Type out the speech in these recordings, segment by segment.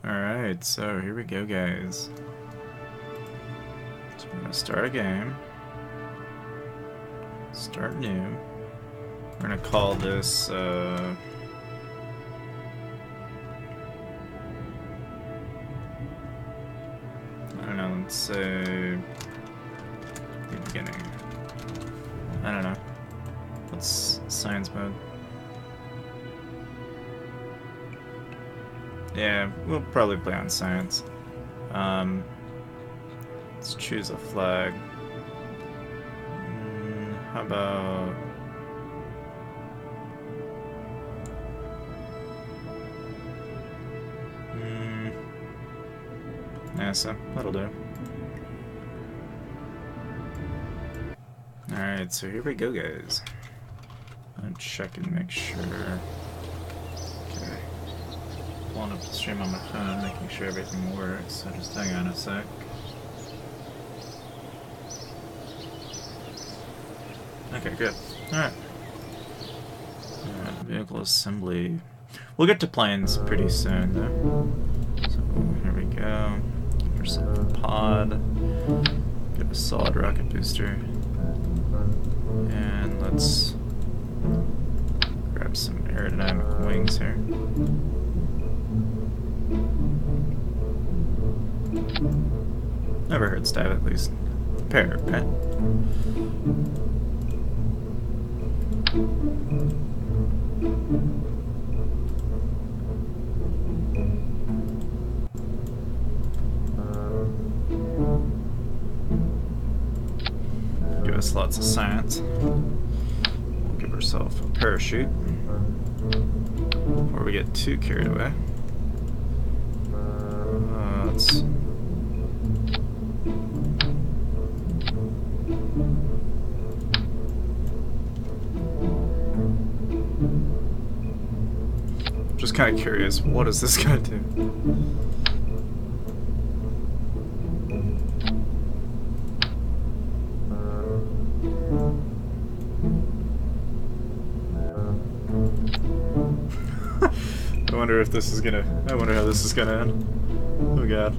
Alright, so here we go, guys. So we're gonna start a game. Start new. We're gonna call this, I don't know, let's say... the beginning. I don't know. What's science mode? Yeah, we'll probably play on science. Let's choose a flag. How about... NASA, that'll do. Alright, so here we go, guys. I'll check and make sure. Okay. Pulling up the stream on my phone, making sure everything works, so just hang on a sec. Okay, good. Alright. Vehicle assembly. We'll get to planes pretty soon, though. So, here we go. Give ourselves a pod. Get a solid rocket booster. And let's grab some aerodynamic wings here. Never hurts to have at least a pair, right? Give us lots of science. We'll give ourselves a parachute before we get too carried away. Let's... Just kind of curious, what is this gonna do? I wonder if this is gonna... I wonder how this is gonna end. Oh god.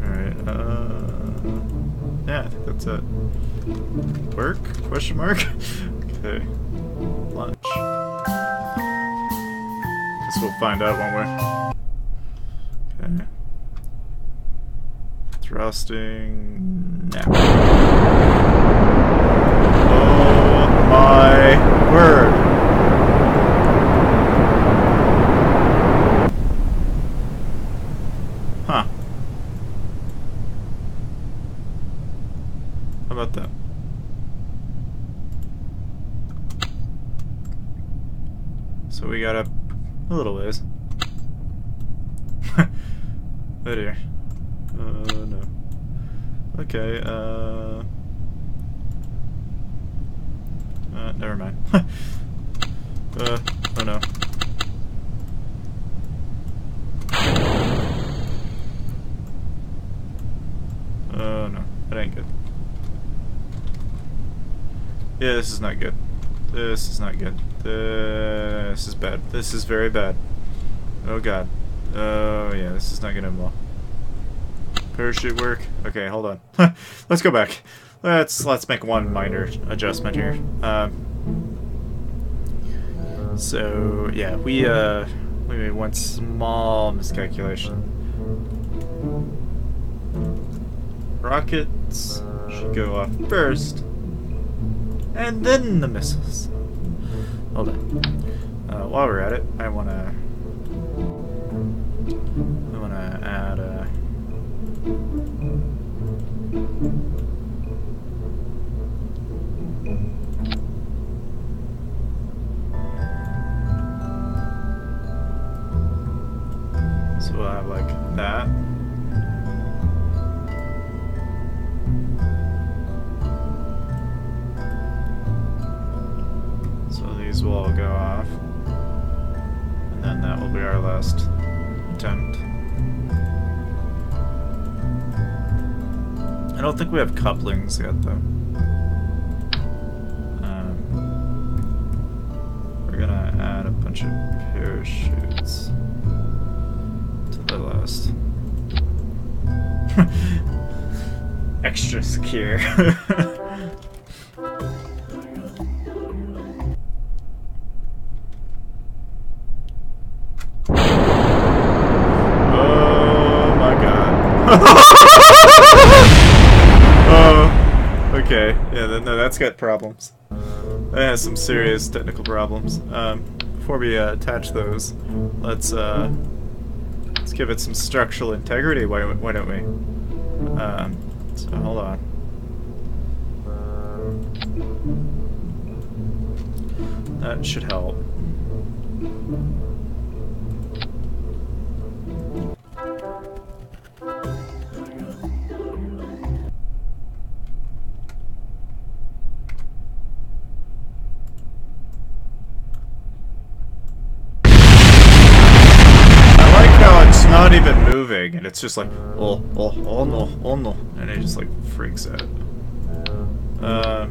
Alright, yeah, I think that's it. Work? Question mark? Okay. Lunch. Guess we'll find out, won't we? Okay. Thrusting... now. Oh my word! Huh. How about that? So we got up a little ways. Oh dear. No. Okay, never mind. Oh no. Oh no, that ain't good. Yeah, this is not good. This is not good. This is bad. This is very bad. Oh god. Oh yeah, this is not gonna end well. Parachute work. Okay, hold on. Let's go back. Let's make one minor adjustment here. So yeah, we made one small miscalculation. Rockets should go off first, and then the missiles. Hold on. While we're at it, I wanna add a... So we'll have like that. So these will all go off. And then that will be our last attempt. I don't think we have couplings yet, though. We're gonna add a bunch bunch of parachutes till they last. Extra secure. Oh my god. Oh, okay. Yeah, no, that's got problems. That has some serious technical problems. Before we attach those, let's give it some structural integrity. Why don't we? So hold on. That should help. Not even moving, and it's just like, oh no, and it just like freaks out. I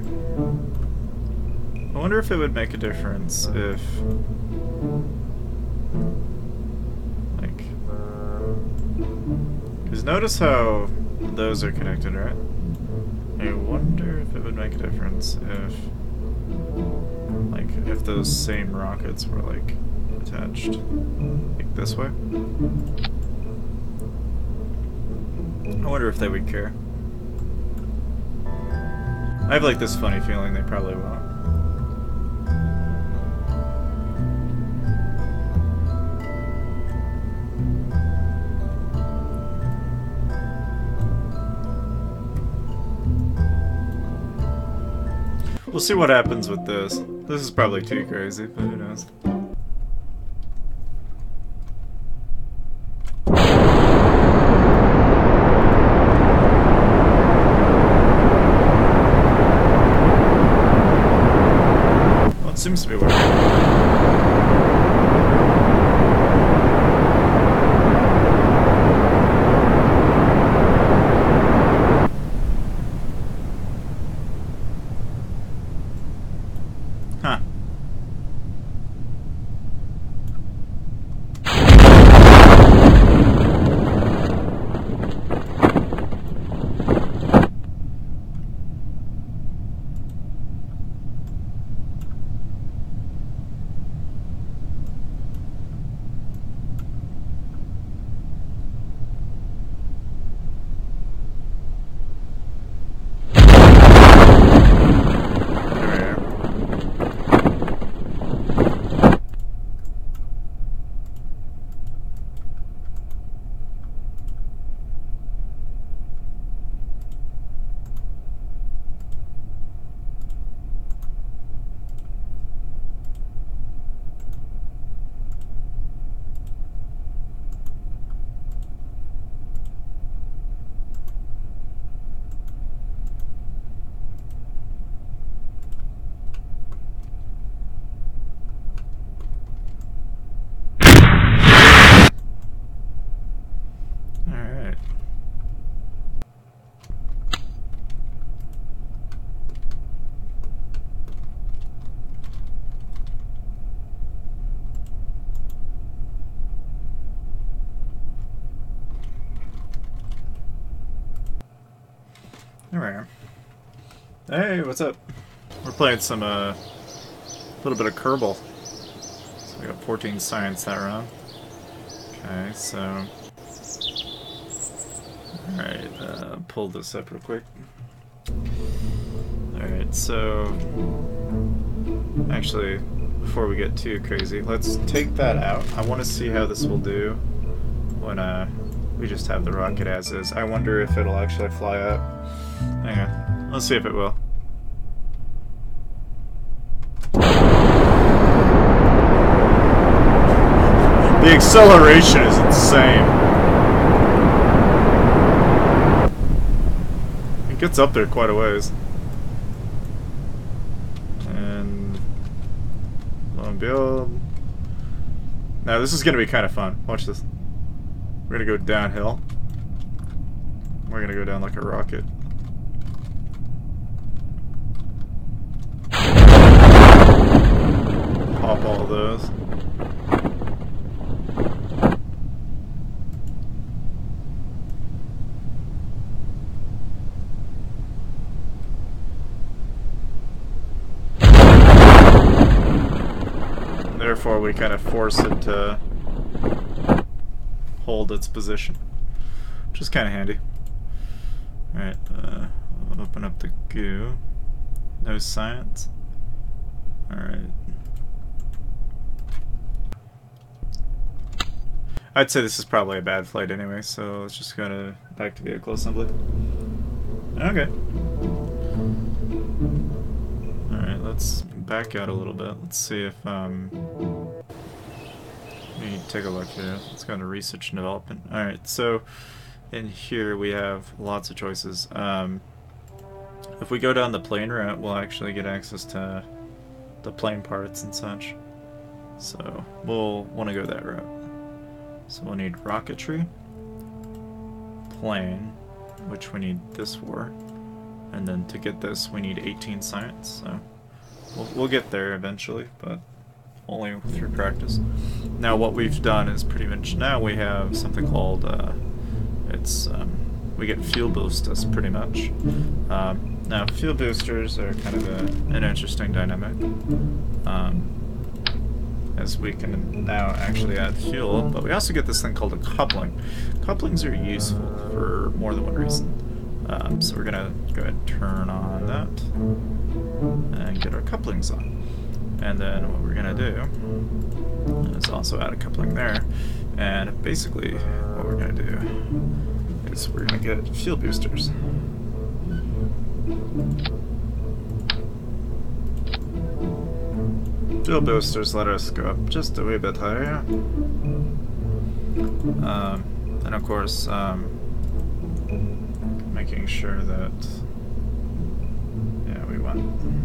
wonder if it would make a difference if, like, because notice how those are connected, right? I wonder if it would make a difference if, like, if those same rockets were like attached, like this way. I wonder if they would care. I have like this funny feeling they probably won't. We'll see what happens with this. This is probably too crazy, but who knows. Seems to be working. Huh. There we are. Hey, what's up? We're playing some, little bit of Kerbal. So we got 14 science that round. Okay, so... Alright, pull this up real quick. Alright, so... Actually, before we get too crazy, let's take that out. I want to see how this will do when, we just have the rocket as is. I wonder if it'll actually fly up. Hang on. Let's see if it will. The acceleration is insane. It gets up there quite a ways. And... lo and behold... Now this is going to be kind of fun. Watch this. We're going to go downhill. We're going to go down like a rocket. pop all those. Therefore, we kind of force it to hold its position, which is kind of handy. Alright, open up the goo. No science. Alright. I'd say this is probably a bad flight anyway, so let's just go to back to vehicle assembly. Okay. Alright, let's back out a little bit. Let's see if, let me take a look here. Let's go into research and development. Alright, so in here we have lots of choices. If we go down the plane route, we'll actually get access to the plane parts and such. So we'll want to go that route. So we'll need rocketry, plane, which we need this for, and then to get this we need 18 science. So we'll get there eventually, but only through practice. Now what we've done is pretty much now we have something called we get fuel boosters pretty much. Now fuel boosters are kind of an interesting dynamic, as we can now actually add fuel, but we also get this thing called a coupling. Couplings are useful for more than one reason. So we're gonna go ahead and turn on that and get our couplings on. And then what we're gonna do is also add a coupling there. And basically what we're gonna do is we're gonna get fuel boosters. Fuel boosters let us go up just a wee bit higher. And of course, making sure that, yeah, we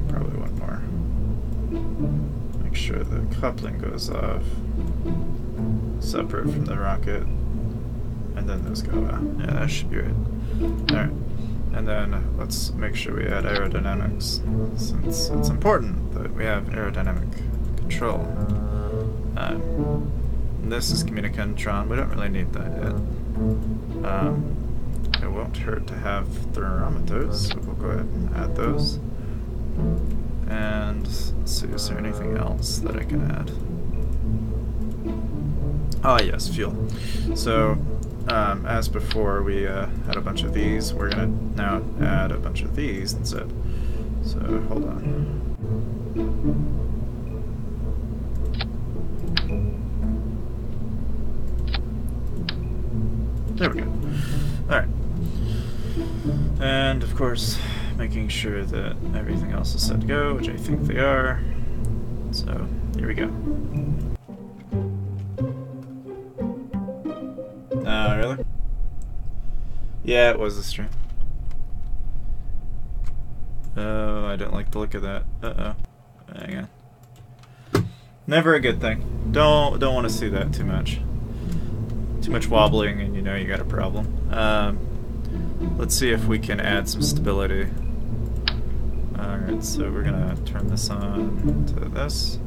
probably want more. Make sure the coupling goes off, separate from the rocket, and then those go out. Yeah, that should be right. Alright. And then let's make sure we add aerodynamics, since it's important that we have aerodynamic control. This is communicantron, we don't really need that yet. It won't hurt to have thermometers, so we'll go ahead and add those. And let's see, is there anything else that I can add? Ah, yes, fuel. So, as before, we had a bunch of these. We're gonna now add a bunch of these instead. So, hold on. There we go. Alright. And, of course, making sure that everything else is set to go, which I think they are. So, here we go. Really? Yeah, it was a stream. Oh, I don't like the look of that. Uh-oh. Hang on. Never a good thing. Don't want to see that too much. Too much wobbling and you know you got a problem. Let's see if we can add some stability. Alright, so we're gonna turn this on to this.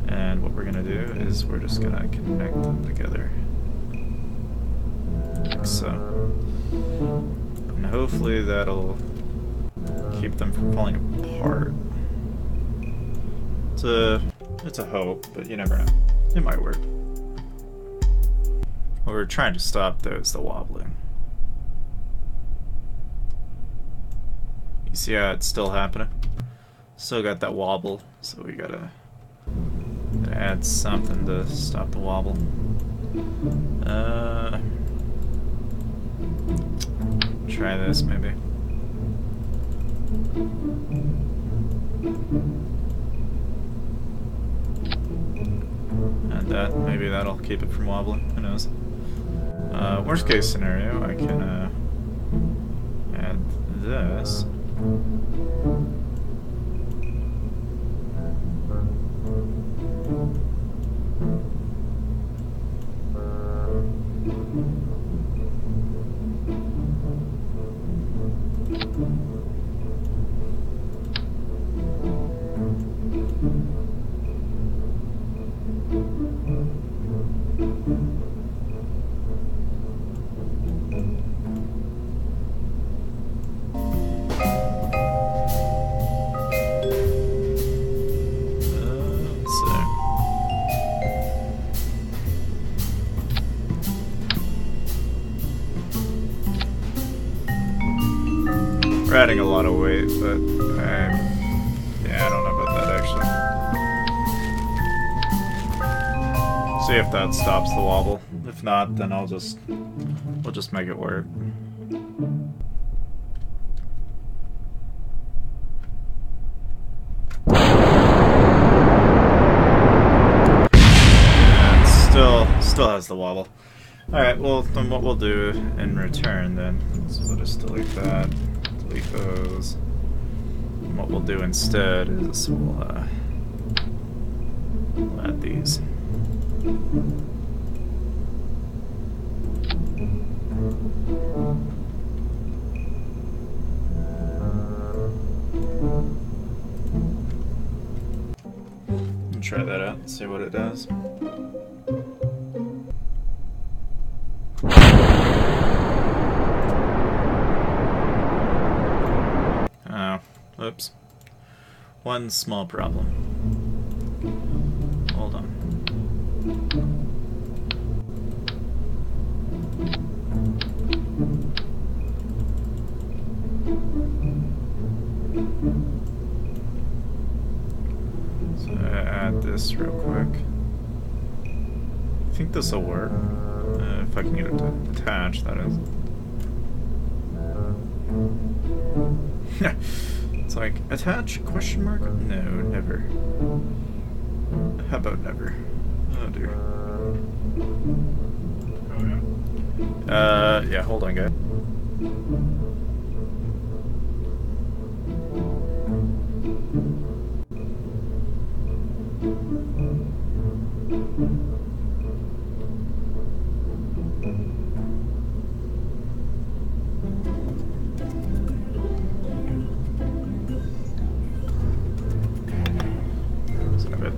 And what we're gonna do is we're just gonna connect them together. Like so. And hopefully that'll keep them from falling apart. It's a hope, but you never know. It might work. What we're trying to stop though is the wobbling. You see how it's still happening? Still got that wobble, so we gotta add something to stop the wobble. Try this maybe. And that, maybe that'll keep it from wobbling, who knows. Worst case scenario, I can add this. adding a lot of weight, but yeah, I don't know about that actually. See if that stops the wobble. If not, then we'll just make it work. And still has the wobble. Alright, well, then what we'll do in return then is we'll just delete that, delete those. And what we'll do instead is we'll add these. And try that out and see what it does. Oops. One small problem. Hold on. So I add this real quick. I think this will work. If I can get it to attach, that is. It's like, attach, question mark? No, never. How about never? Oh dear. Yeah, hold on, guys.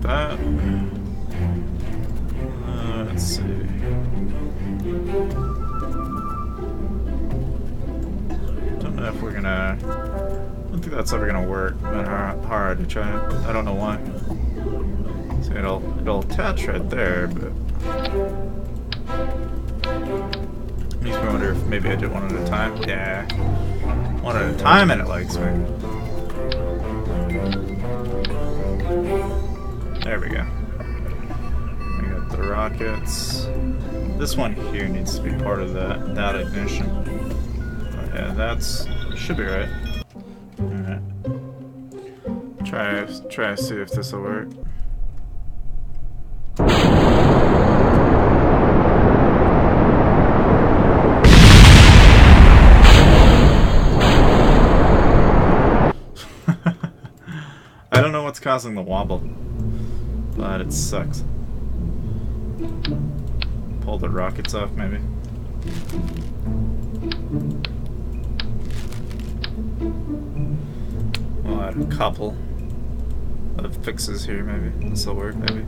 That. Let's see. Don't know if we're gonna. I don't think that's ever gonna work. No matter how hard I try it. I don't know why. So it'll attach right there, but makes me wonder if maybe I did one at a time. Yeah, one at a time, and it likes me. There we go. We got the rockets. This one here needs to be part of that ignition. Yeah, that's should be right. Alright. Try to see if this will work. I don't know what's causing the wobble. But it sucks. Pull the rockets off, maybe. We'll add a couple of fixes here, maybe. This will work, maybe.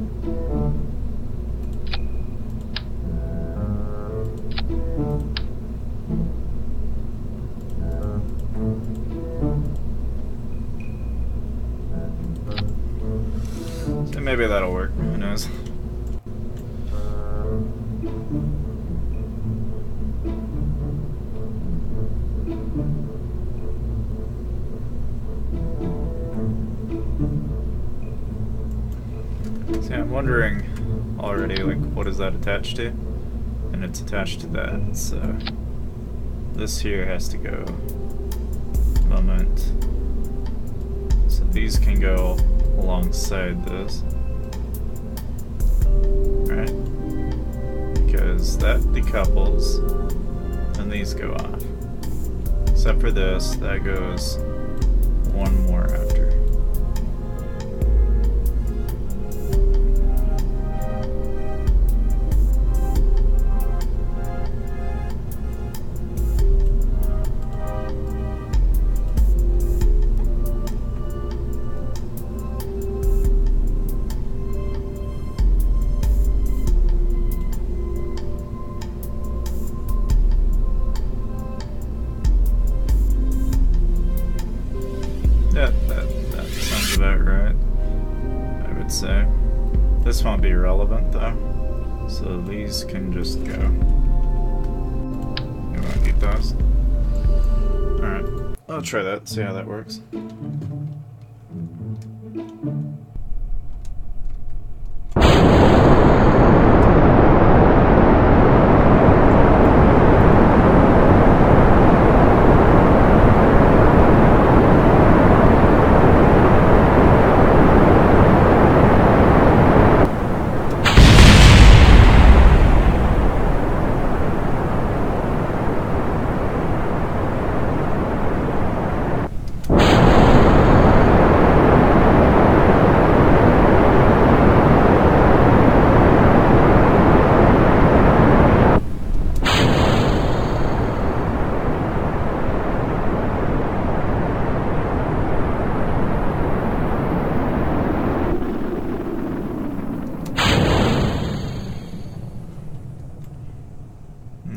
Maybe that'll work. Who knows? See, I'm wondering already, like, what is that attached to? And it's attached to that, so this here has to go. Moment. So these can go alongside this. Right? Because that decouples, and these go off. Except for this, that goes one more after. That sounds about right, I would say. This won't be relevant though, so these can just go. You won't need those. Alright. I'll try that, see how that works.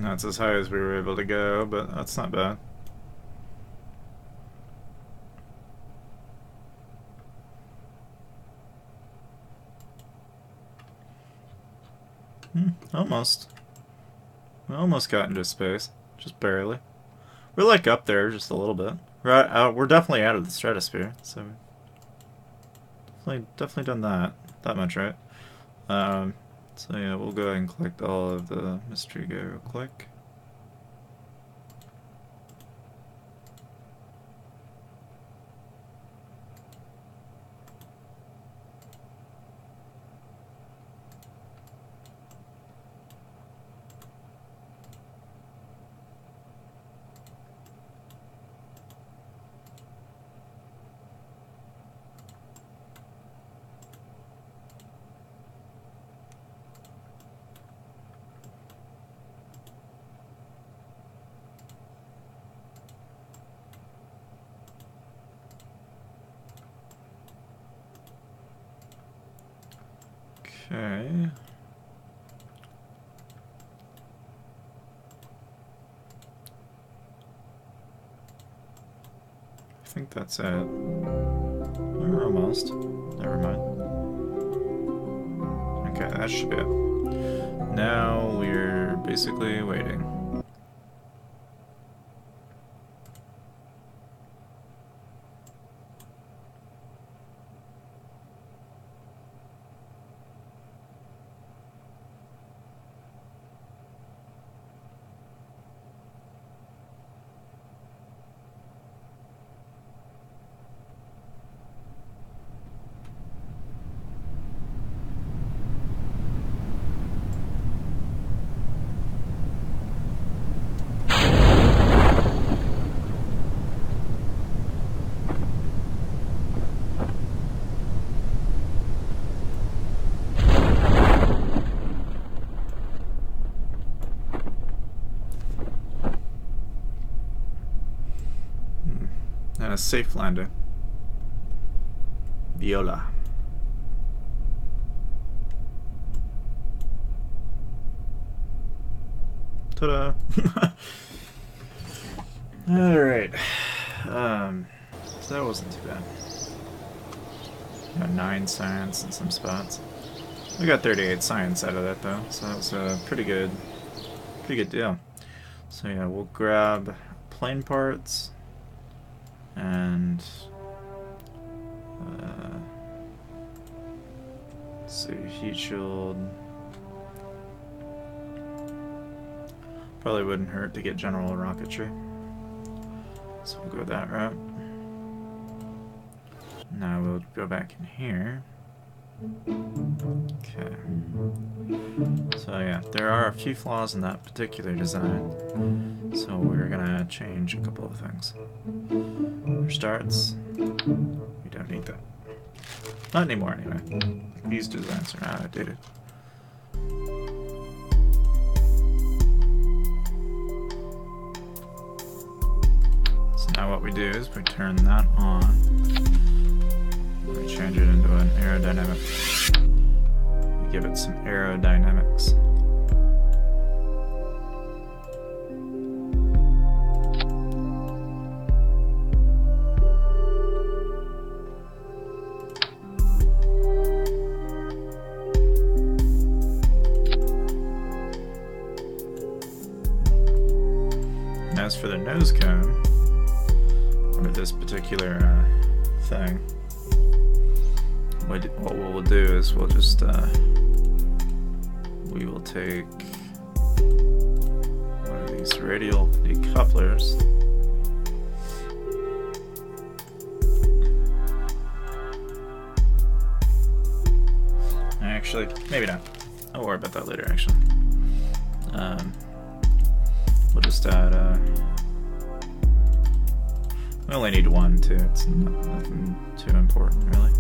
That's as high as we were able to go, but that's not bad. Almost. We almost got into space. Just barely. We're like up there just a little bit. We're definitely out of the stratosphere, so definitely done that much, right? So yeah, we'll go ahead and collect all of the mystery gear real quick. Okay. I think that's it. Or almost. Never mind. Okay, that should be it. Now we're basically waiting. And a safe landing. Viola. Ta-da! Alright. So that wasn't too bad. Got 9 science in some spots. We got 38 science out of that though, so that was a pretty good deal. So yeah, we'll grab plane parts and let's see, heat shield. Probably wouldn't hurt to get general rocketry. So we'll go that route. Now we'll go back in here. Okay. So yeah, there are a few flaws in that particular design. So we're gonna change a couple of things. For starts, we don't need that. Not anymore anyway. These designs are outdated. So now what we do is we turn that on. We change it into an aerodynamic. We give it some aerodynamics. As for the nose cone, for this particular thing. What we'll do is we'll just we will take one of these radial decouplers. Actually, maybe not. I'll worry about that later, actually. We'll just add, we only need one, too. It's nothing too important, really.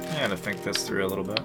I gotta think this through a little bit.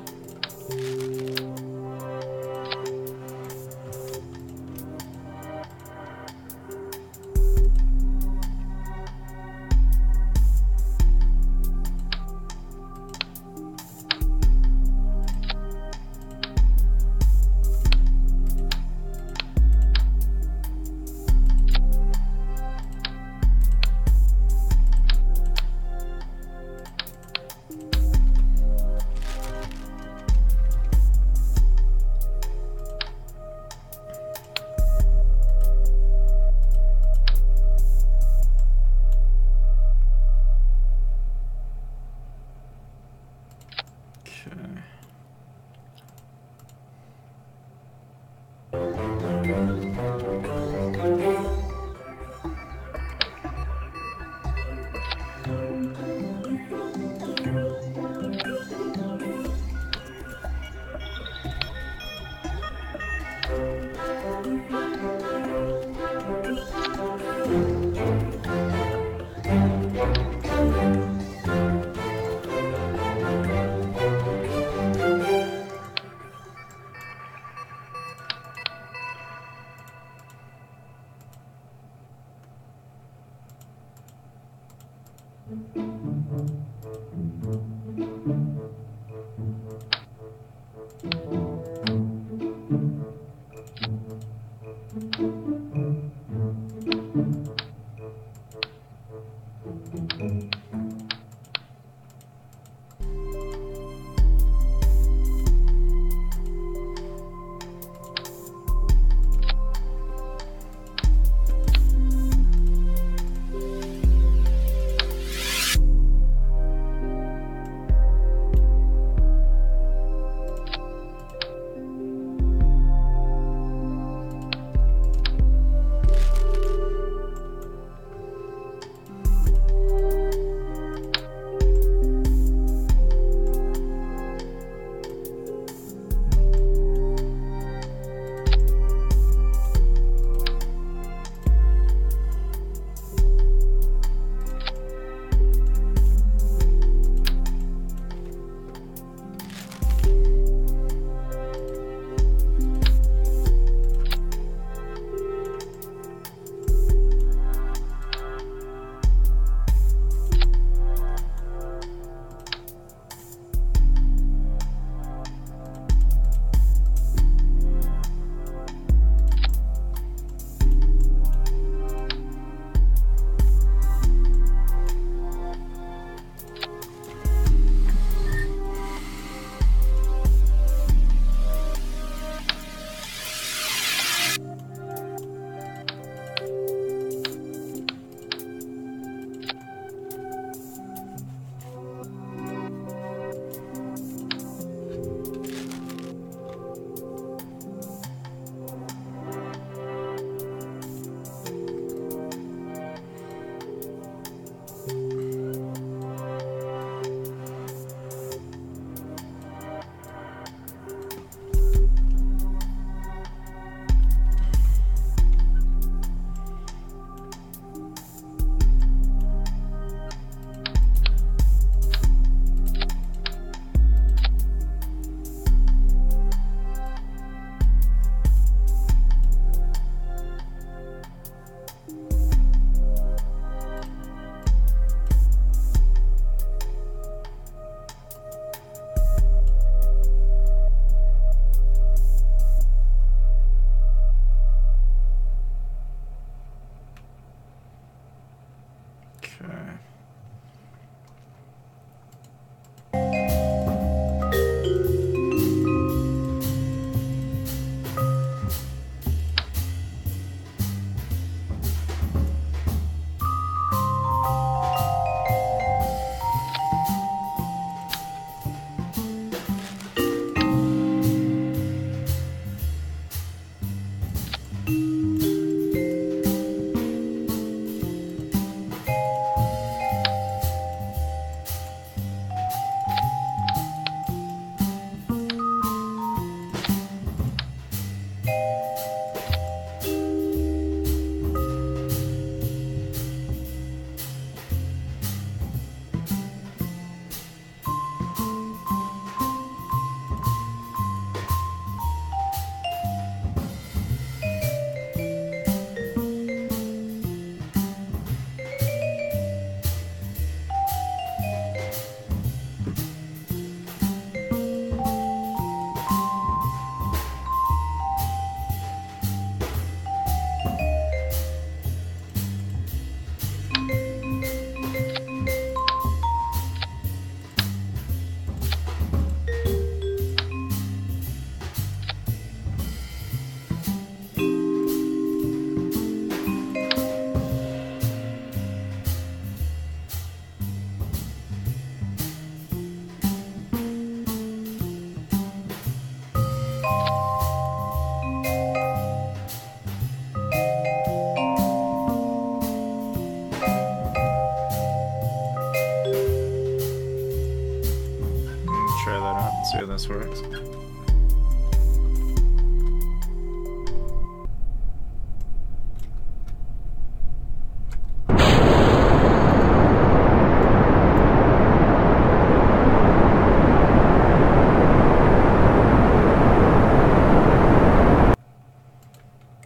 Try that out and see how this works.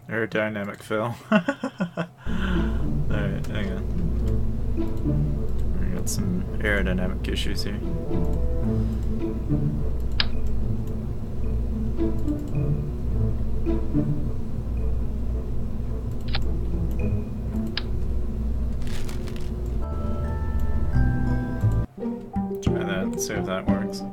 Aerodynamic fail. Alright, hang on. We got some aerodynamic issues here. Try that and see if that works.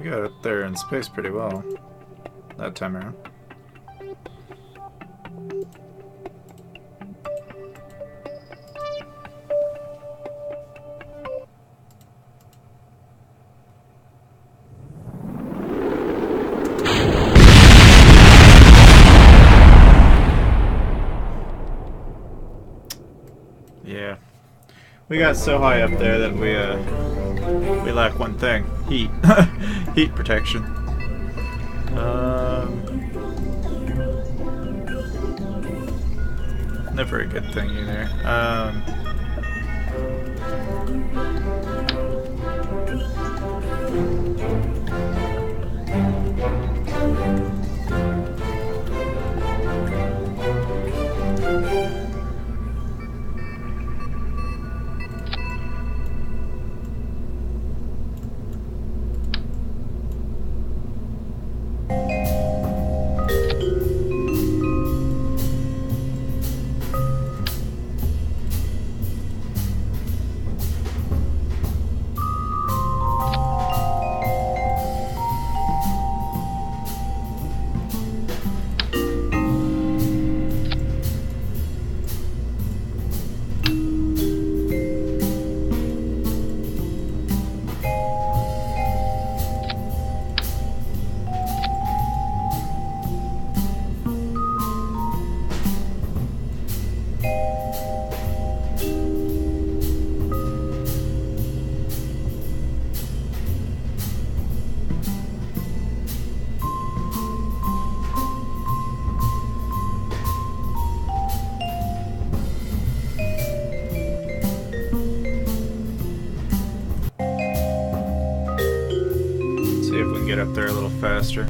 We got up there in space pretty well that time around. Yeah, we got so high up there that we lack one thing: heat. Heat protection. Never a good thing either. faster.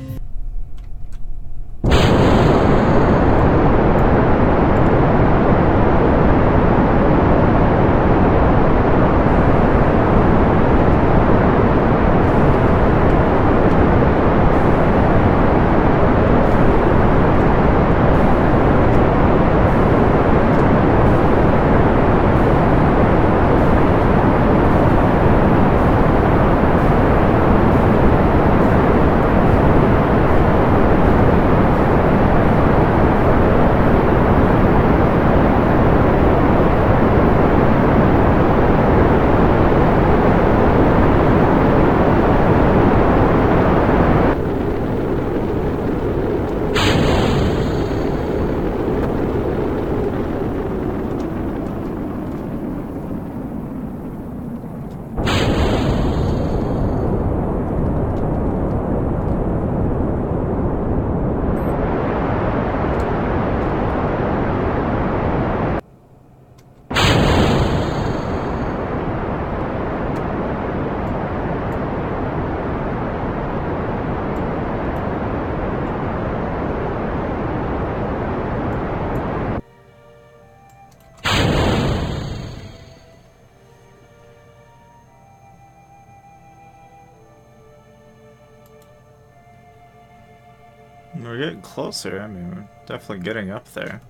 We're getting closer. I mean, we're definitely getting up there.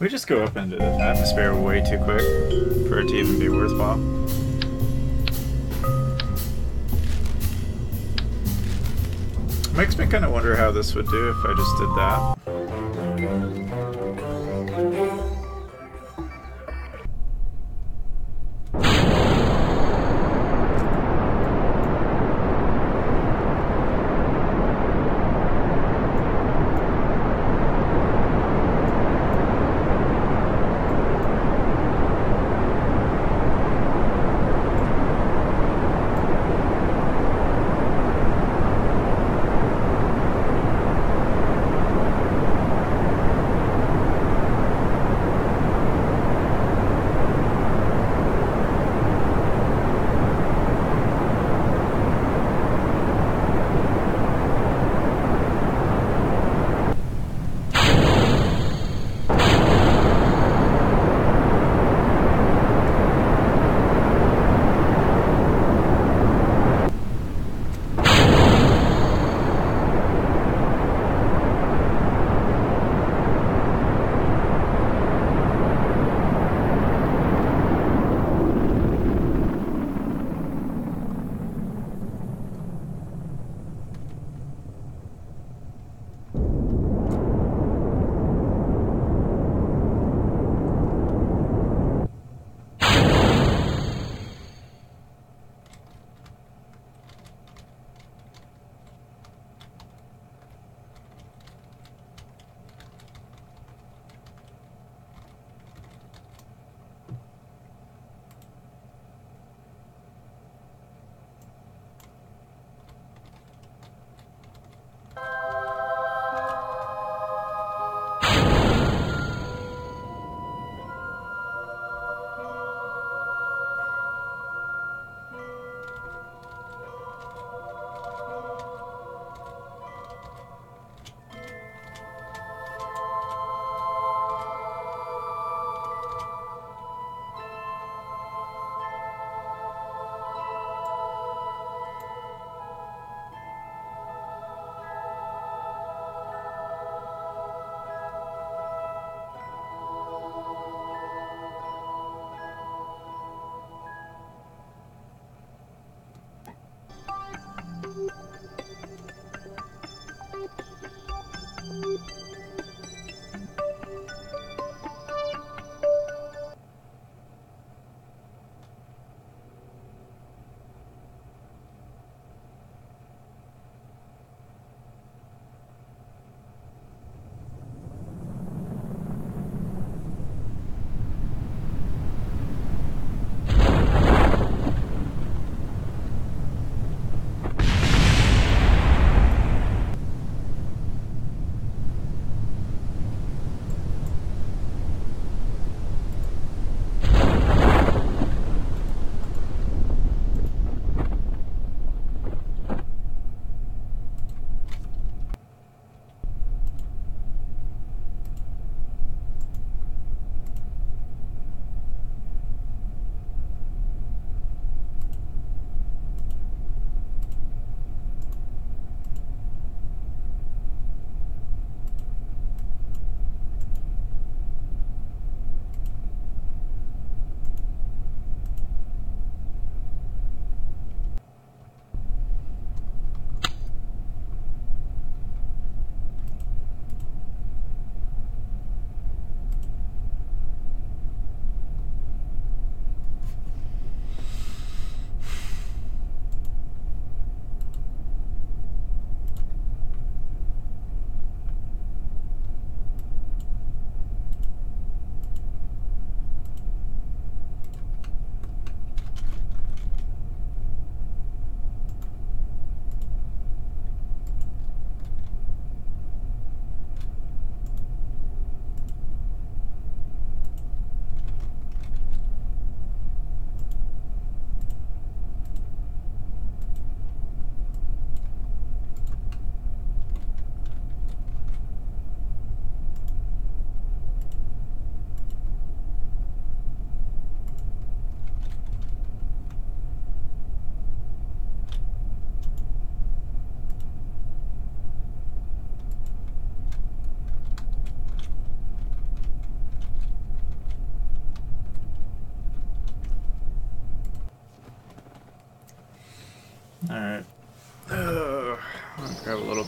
We just go up into the atmosphere way too quick for it to even be worthwhile. Makes me kind of wonder how this would do if I just did that.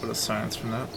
bit of science from that.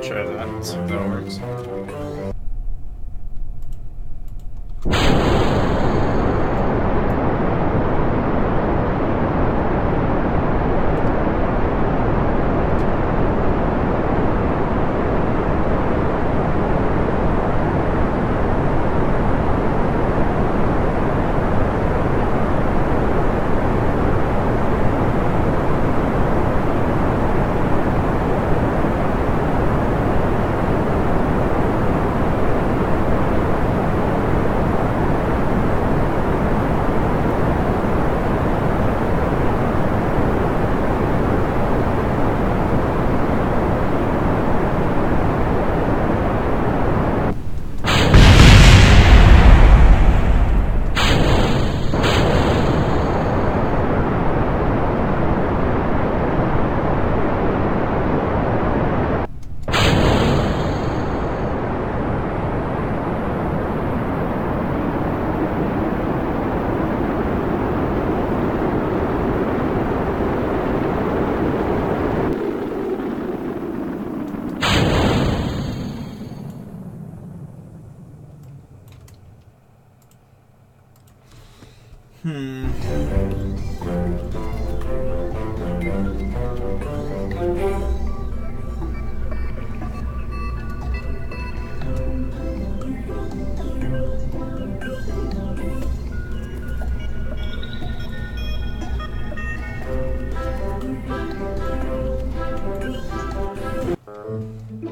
Try that, see if that works.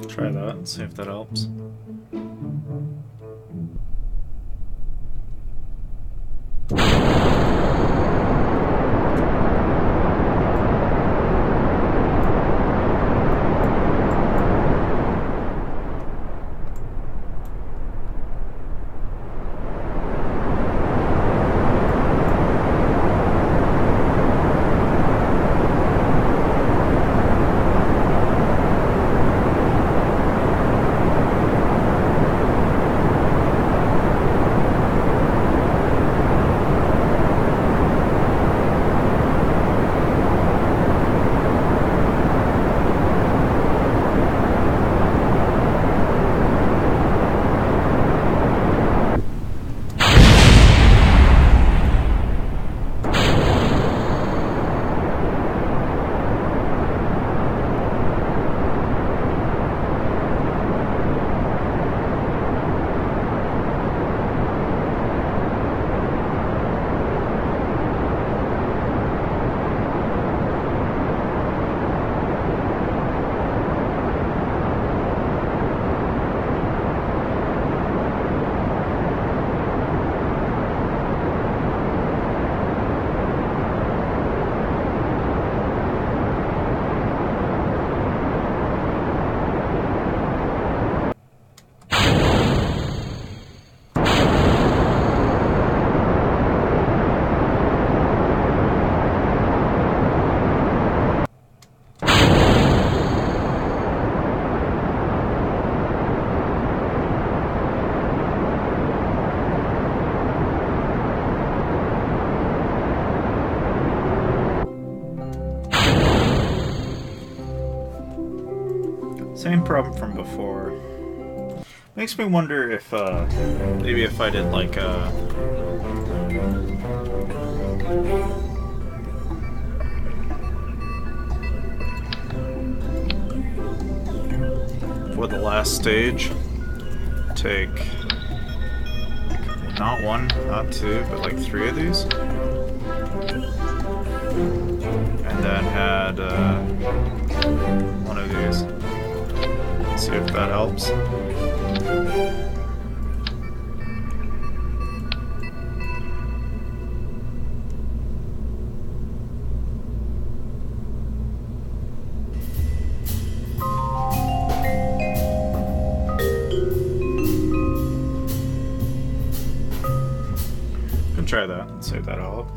Try that and see if that helps. problem from before. Makes me wonder if, maybe if I did, like, for the last stage, take, not one, not two, but like 3 of these. And then had, one of these. Let's see if that helps. Try that and save that all up.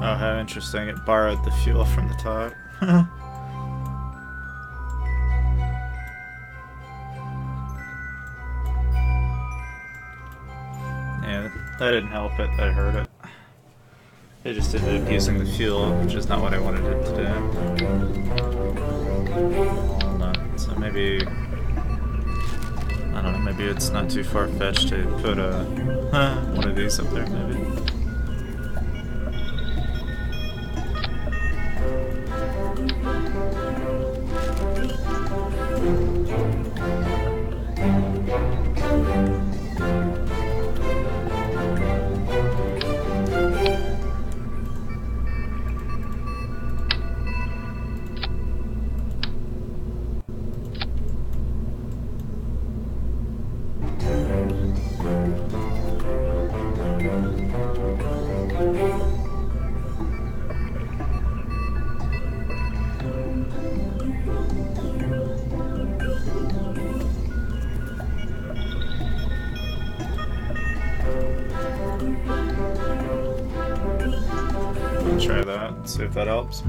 Oh, how interesting. It borrowed the fuel from the top. Yeah, that didn't help it. That hurt it. It just ended up using the fuel, which is not what I wanted it to do. Hold on. So maybe... I don't know, maybe it's not too far-fetched to put one of these up there, maybe. Try that, see if that helps.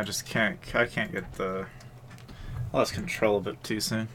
just can't. I can't get the. I lost control a bit too soon.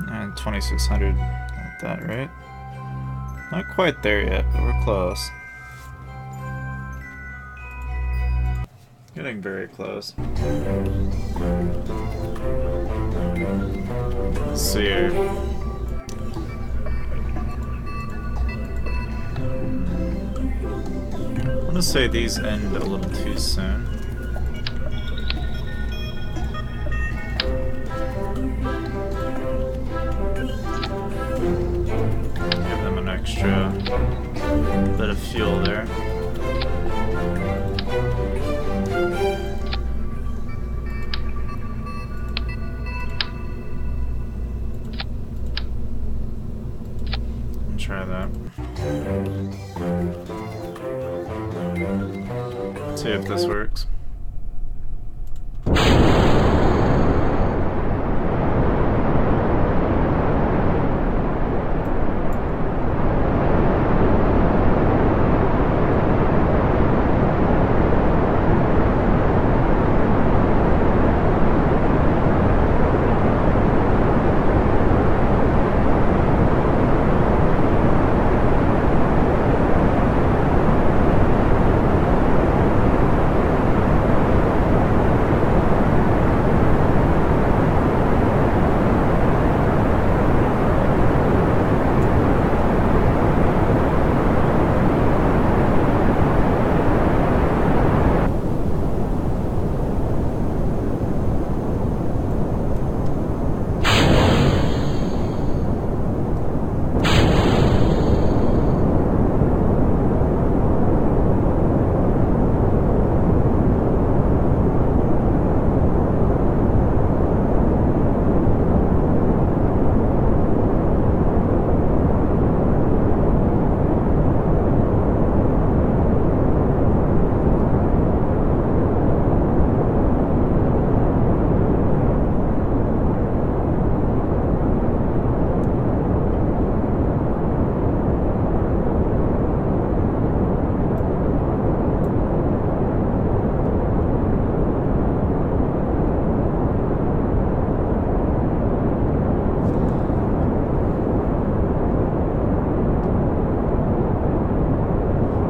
And 2600 at that rate. Not quite there yet, but we're close. Getting very close. Let's see here. I'm gonna say these end a little too soon. Give them an extra bit of fuel there. Try that. See if this works.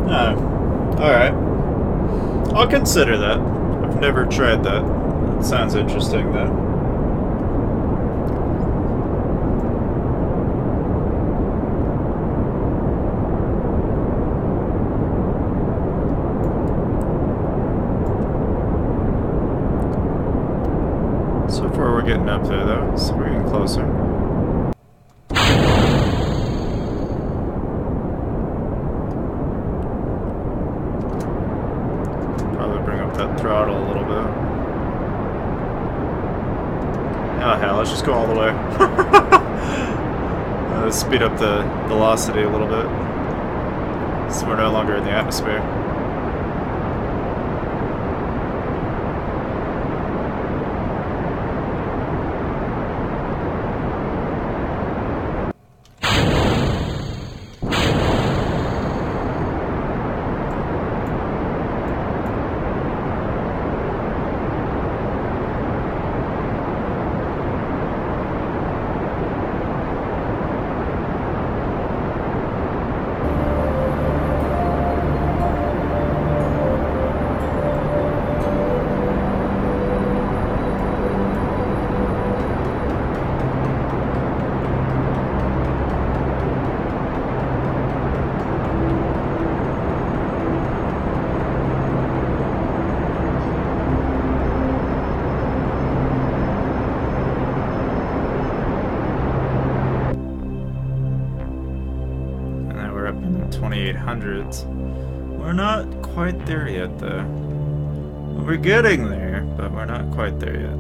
Oh, alright. I'll consider that. I've never tried that. It sounds interesting, though. So far we're getting up there, though, so we're getting closer. That throttle a little bit. Oh hell, let's just go all the way. Let's speed up the velocity a little bit, so we're no longer in the atmosphere. Up in the 2800s. We're not quite there yet, though. We're getting there, but we're not quite there yet.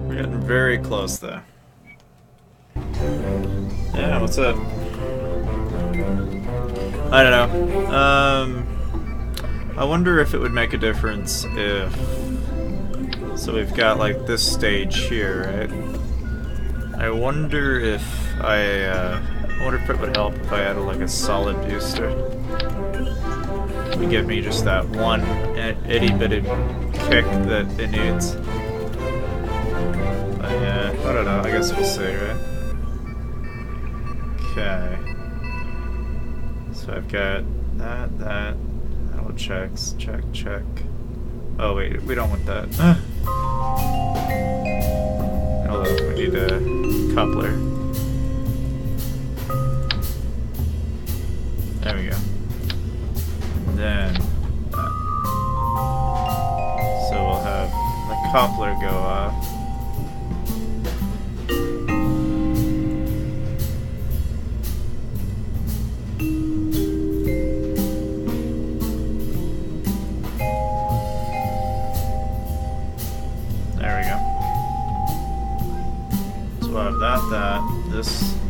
We're getting very close, though. Yeah, what's up? I don't know. I wonder if it would make a difference if... So we've got like this stage here, right? I wonder if I wonder if it would help if I added like a solid booster. It would give me just that one itty bitty kick that it needs. But yeah, I don't know. I guess we'll see, right? Okay. So I've got that all checks, check. Oh wait, we don't want that. Hold on, we need a coupler. There we go. And then so we'll have the coupler go off.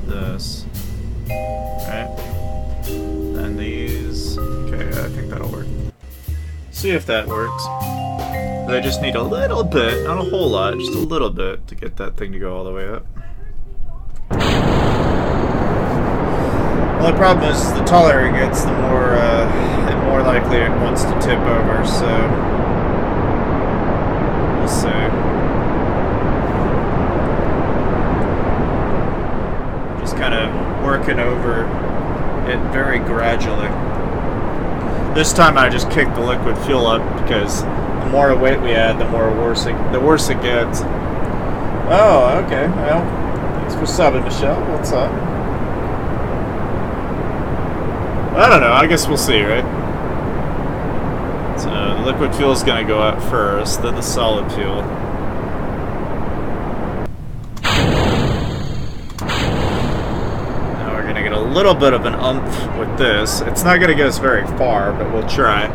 This, right? And these, okay, I think that'll work. See if that works. I just need a little bit, not a whole lot, just a little bit to get that thing to go all the way up. Well, the problem is the taller it gets, the more likely it wants to tip over, so we'll see. Kind of working over it very gradually. This time I just kicked the liquid fuel up because the more weight we add, the worse it gets. Oh, okay. Well, thanks for subbing, Michelle. What's up? I don't know. I guess we'll see, right? So the liquid fuel is going to go up first, then the solid fuel. A little bit of an umph with this. It's not going to get us very far, but we'll try.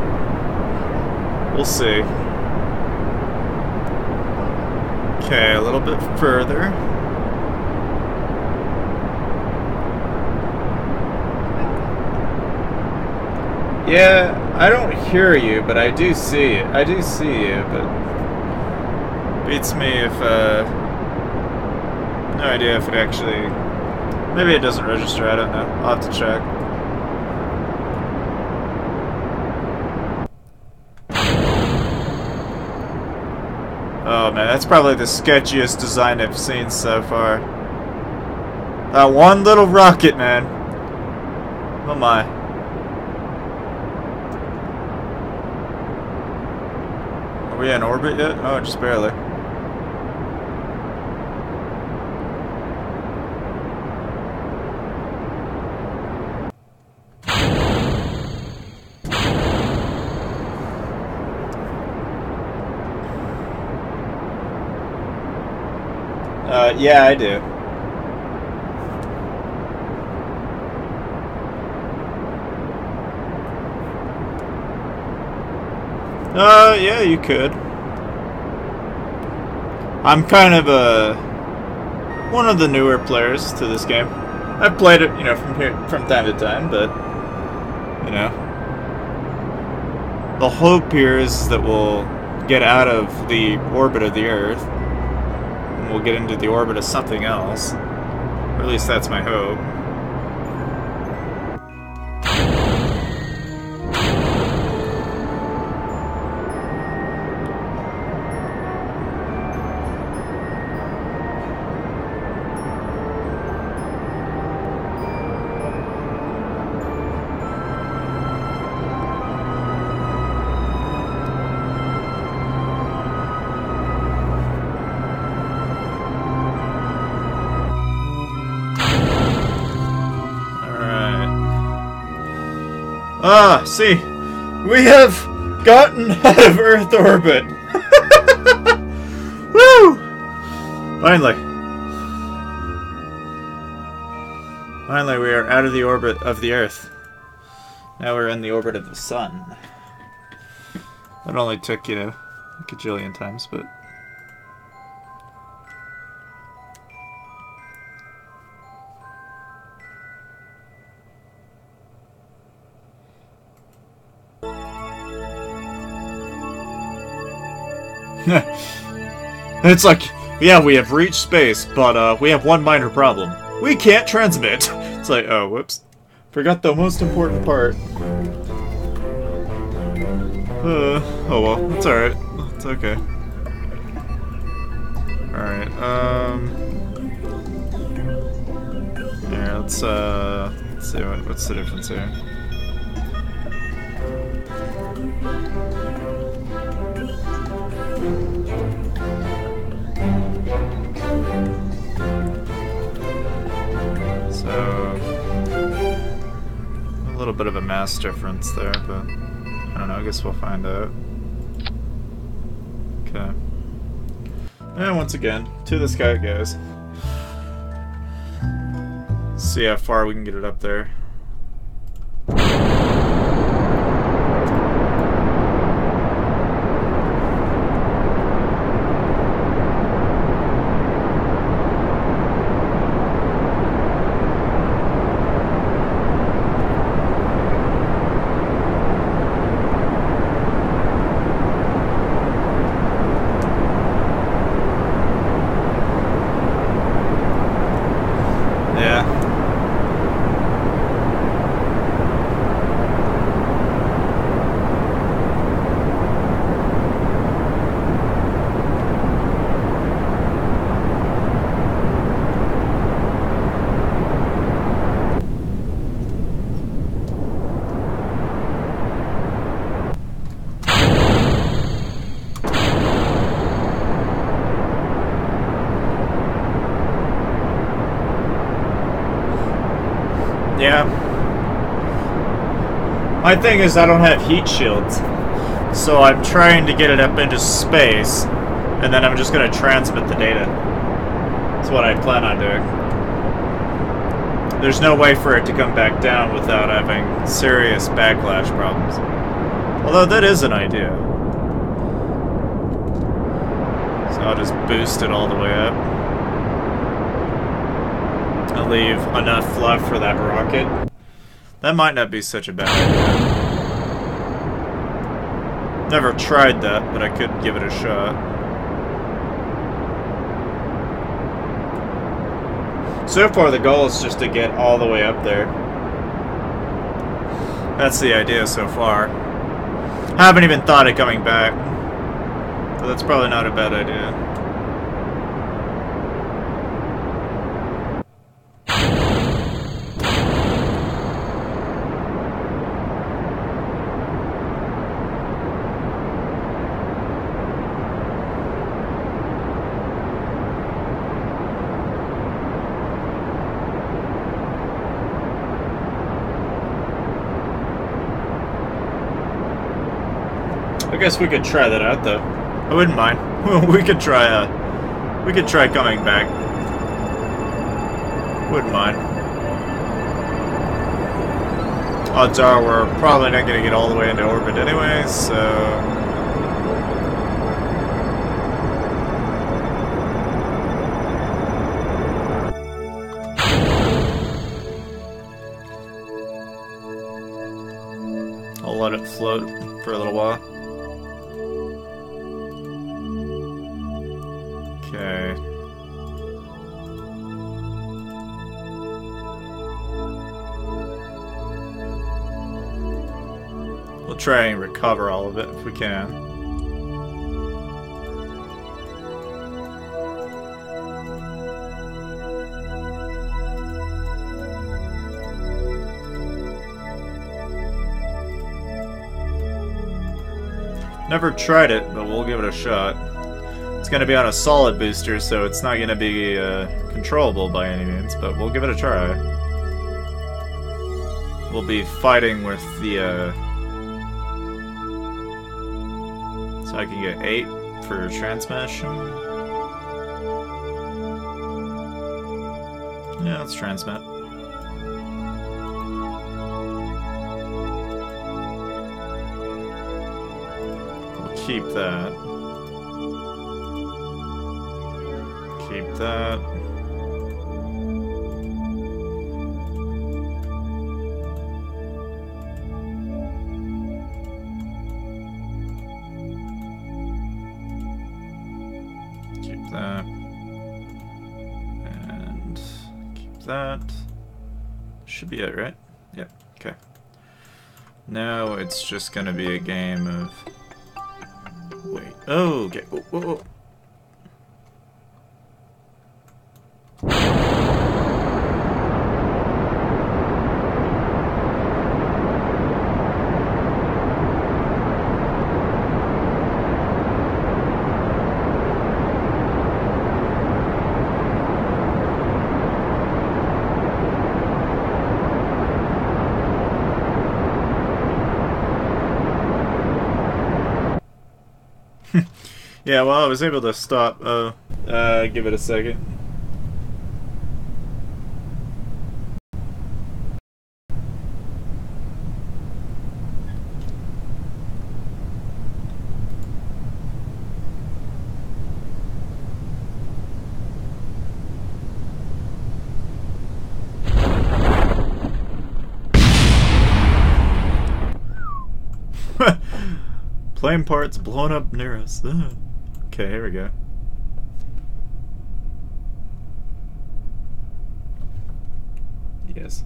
We'll see. Okay, a little bit further. Yeah, I don't hear you, but I do see it. I do see you, but beats me if no idea if it actually. Maybe it doesn't register, I don't know. I'll have to check. Oh man, that's probably the sketchiest design I've seen so far. That one little rocket, man. Oh my. Are we in orbit yet? Oh, just barely. Yeah, I do. Yeah, you could. I'm kind of one of the newer players to this game. I've played it, you know, from time to time, but you know, the hope here is that we'll get out of the orbit of the Earth and we'll get into the orbit of something else. Or at least that's my hope. Ah, see, we have gotten out of Earth orbit. Woo! Finally. Finally, we are out of the orbit of the Earth. Now we're in the orbit of the Sun. That only took, you know, a gajillion times, but... It's like, yeah, we have reached space, but we have one minor problem. We can't transmit. It's like, oh, whoops. Forgot the most important part. Oh well, it's alright. It's okay. Alright, yeah, let's see, what's the difference here? So, a little bit of a mass difference there, but I don't know, I guess we'll find out. Okay. And once again, to the sky it goes. See how far we can get it up there. Yeah. My thing is I don't have heat shields, so I'm trying to get it up into space, and then I'm just going to transmit the data. That's what I plan on doing. There's no way for it to come back down without having serious backlash problems. Although that is an idea. So I'll just boost it all the way up. I'll leave enough fluff for that rocket. That might not be such a bad idea. Never tried that, but I could give it a shot. So far the goal is just to get all the way up there. That's the idea so far. I haven't even thought of coming back. But that's probably not a bad idea. I guess we could try that out, though. I wouldn't mind. We could try coming back. Wouldn't mind. Odds are we're probably not going to get all the way into orbit anyway, so... I'll let it float for a little while. Okay. We'll try and recover all of it if we can. Never tried it, but we'll give it a shot. It's going to be on a solid booster, so it's not going to be controllable by any means, but we'll give it a try. We'll be fighting with the... So I can get 8 for transmission. Yeah, let's transmit. We'll keep that. Keep that. Keep that. And keep that. Should be it, right? Yep. Okay. Now it's just gonna be a game of... Wait. Oh, okay. Whoa, whoa, whoa. Yeah, well, I was able to stop. Give it a second. Plane parts blown up near us. Ugh. Okay, here we go. Yes.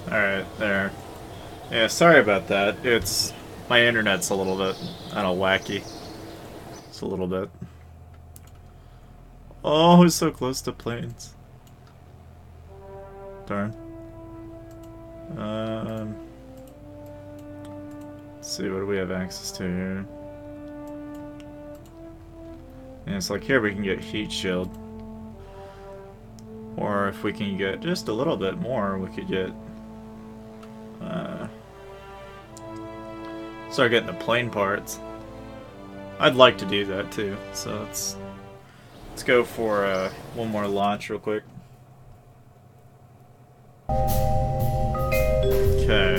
Alright, there. Yeah, sorry about that. It's... my internet's a little bit, I don't know, wacky. Just a little bit. Oh, we're so close to planes. Darn. Let's see, what do we have access to here? And it's like here we can get heat shield. Or if we can get just a little bit more, we could get... start getting the plane parts. I'd like to do that too, so let's go for one more launch real quick. Okay,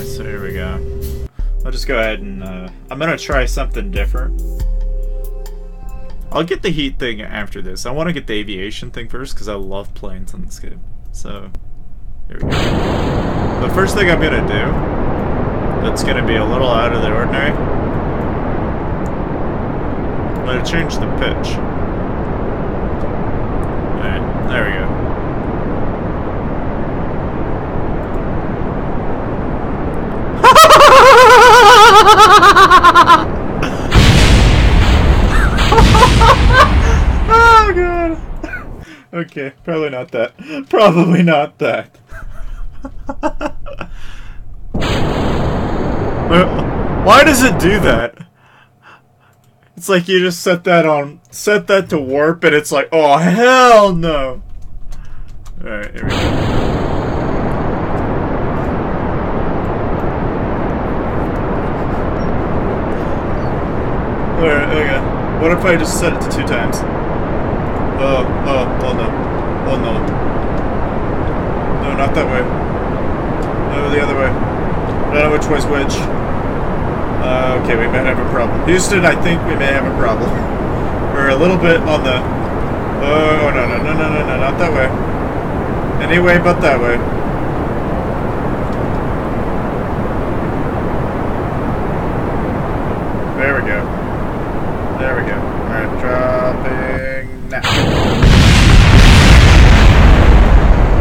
so here we go. I'll just go ahead and I'm gonna try something different. I'll get the heat thing after this. I want to get the aviation thing first because I love planes in this game. So here we go. The first thing I'm gonna do, that's gonna be a little out of the ordinary, I'm gonna change the pitch. Alright, there we go. Oh god. Okay, probably not that. Probably not that. Why does it do that? It's like you just set that to warp and it's like, oh hell no. Alright, here we go. Alright, okay. What if I just set it to 2 times? Oh no. Oh no. No, not that way. No, the other way. I don't know which way's which. Okay, we might have a problem. Houston, I think we may have a problem. We're a little bit on the... Oh, no, not that way. Any way but that way. There we go. There we go. Alright, dropping now.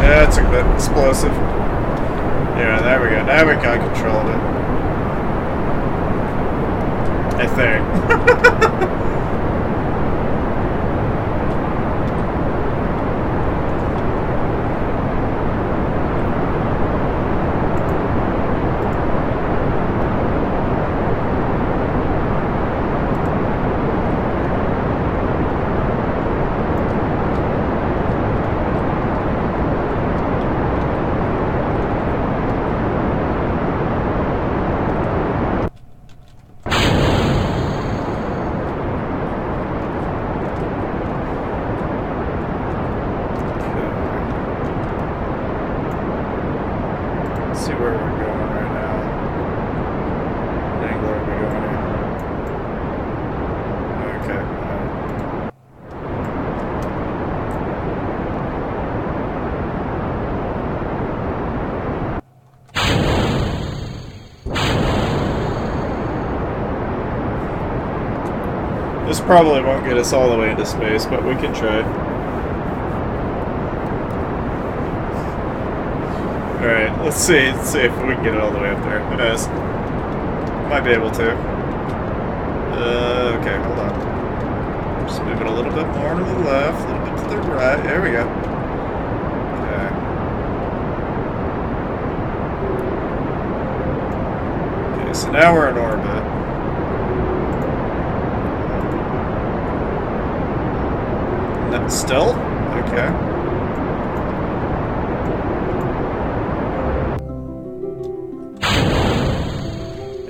Yeah, it's a bit explosive. Yeah, there we go. Now we got control of it. I think. See where we're going right now. What angle are we going in? Okay. This probably won't get us all the way into space, but we can try. Alright, let's see if we can get it all the way up there. Who knows? Might be able to. Okay, hold on. Just move it a little bit more to the left, a little bit to the right. There we go. Okay. Okay, so now we're in orbit. Still? Okay.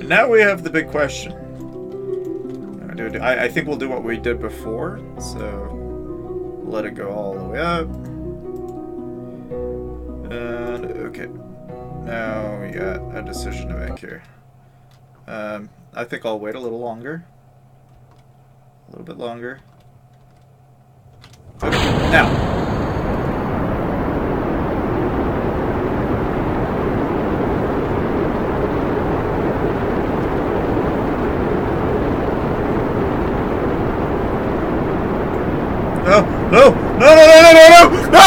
Now we have the big question. I think we'll do what we did before, so let it go all the way up. And okay, now we got a decision to make here. I think I'll wait a little longer. A little bit longer. Okay, now. No! No! No! No! No! No! No!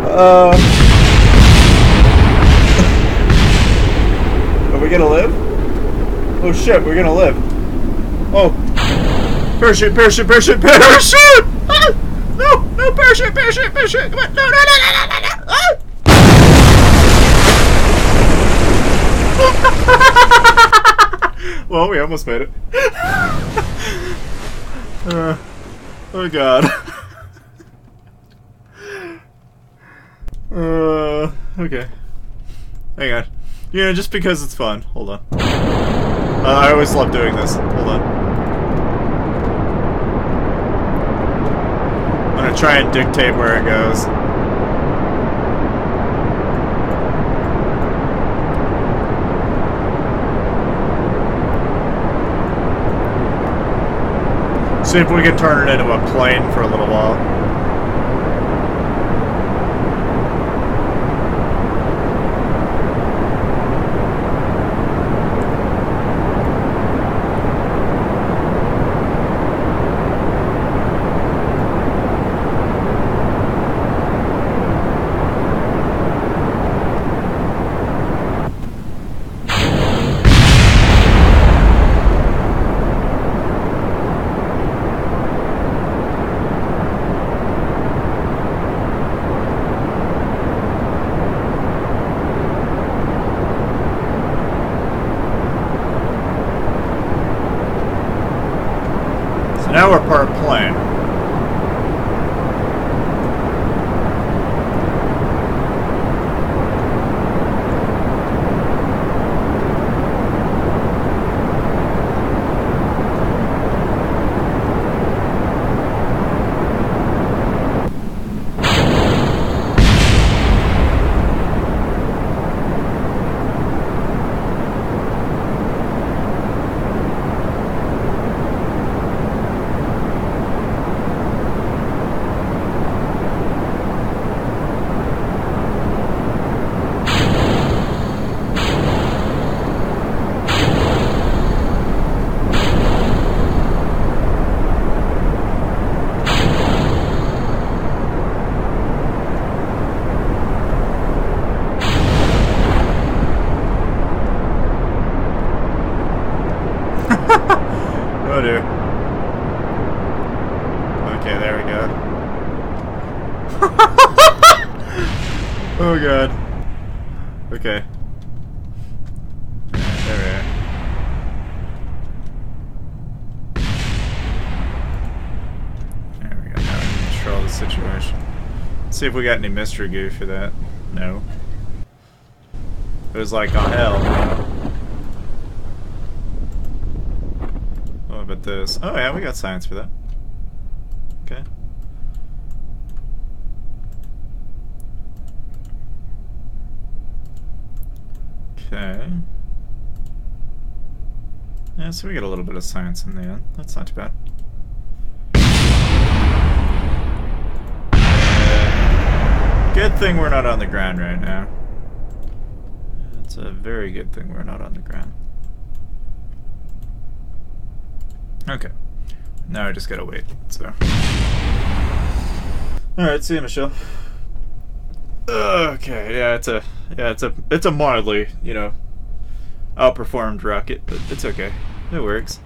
No! Are we gonna live? Oh shit! We're gonna live. Oh! Parachute! Parachute! Parachute! Parachute! Ah! No! No! Parachute! Parachute! Parachute! Come on! No! No! No! No! No! No! No! Ah! Well, we almost made it. Oh god. Okay. Hang on. Yeah, just because it's fun. Hold on. I always love doing this. Hold on. I'm gonna try and dictate where it goes. See if we can turn it into a plane for a little while. Oh dear. Okay, there we go. Oh god. Okay. There we are. There we go. Now we can control the situation. Let's see if we got any mystery goo for that. No. It was like, oh hell no. What about this? Oh yeah, we got science for that. Okay. Okay. Yeah, so we get a little bit of science in the end. That's not too bad. Good thing we're not on the ground right now. It's a very good thing we're not on the ground. Okay. Now I just gotta wait, so. Alright, see you, Michelle. Okay, yeah, it's a mildly, you know, outperformed rocket, but it's okay. It works.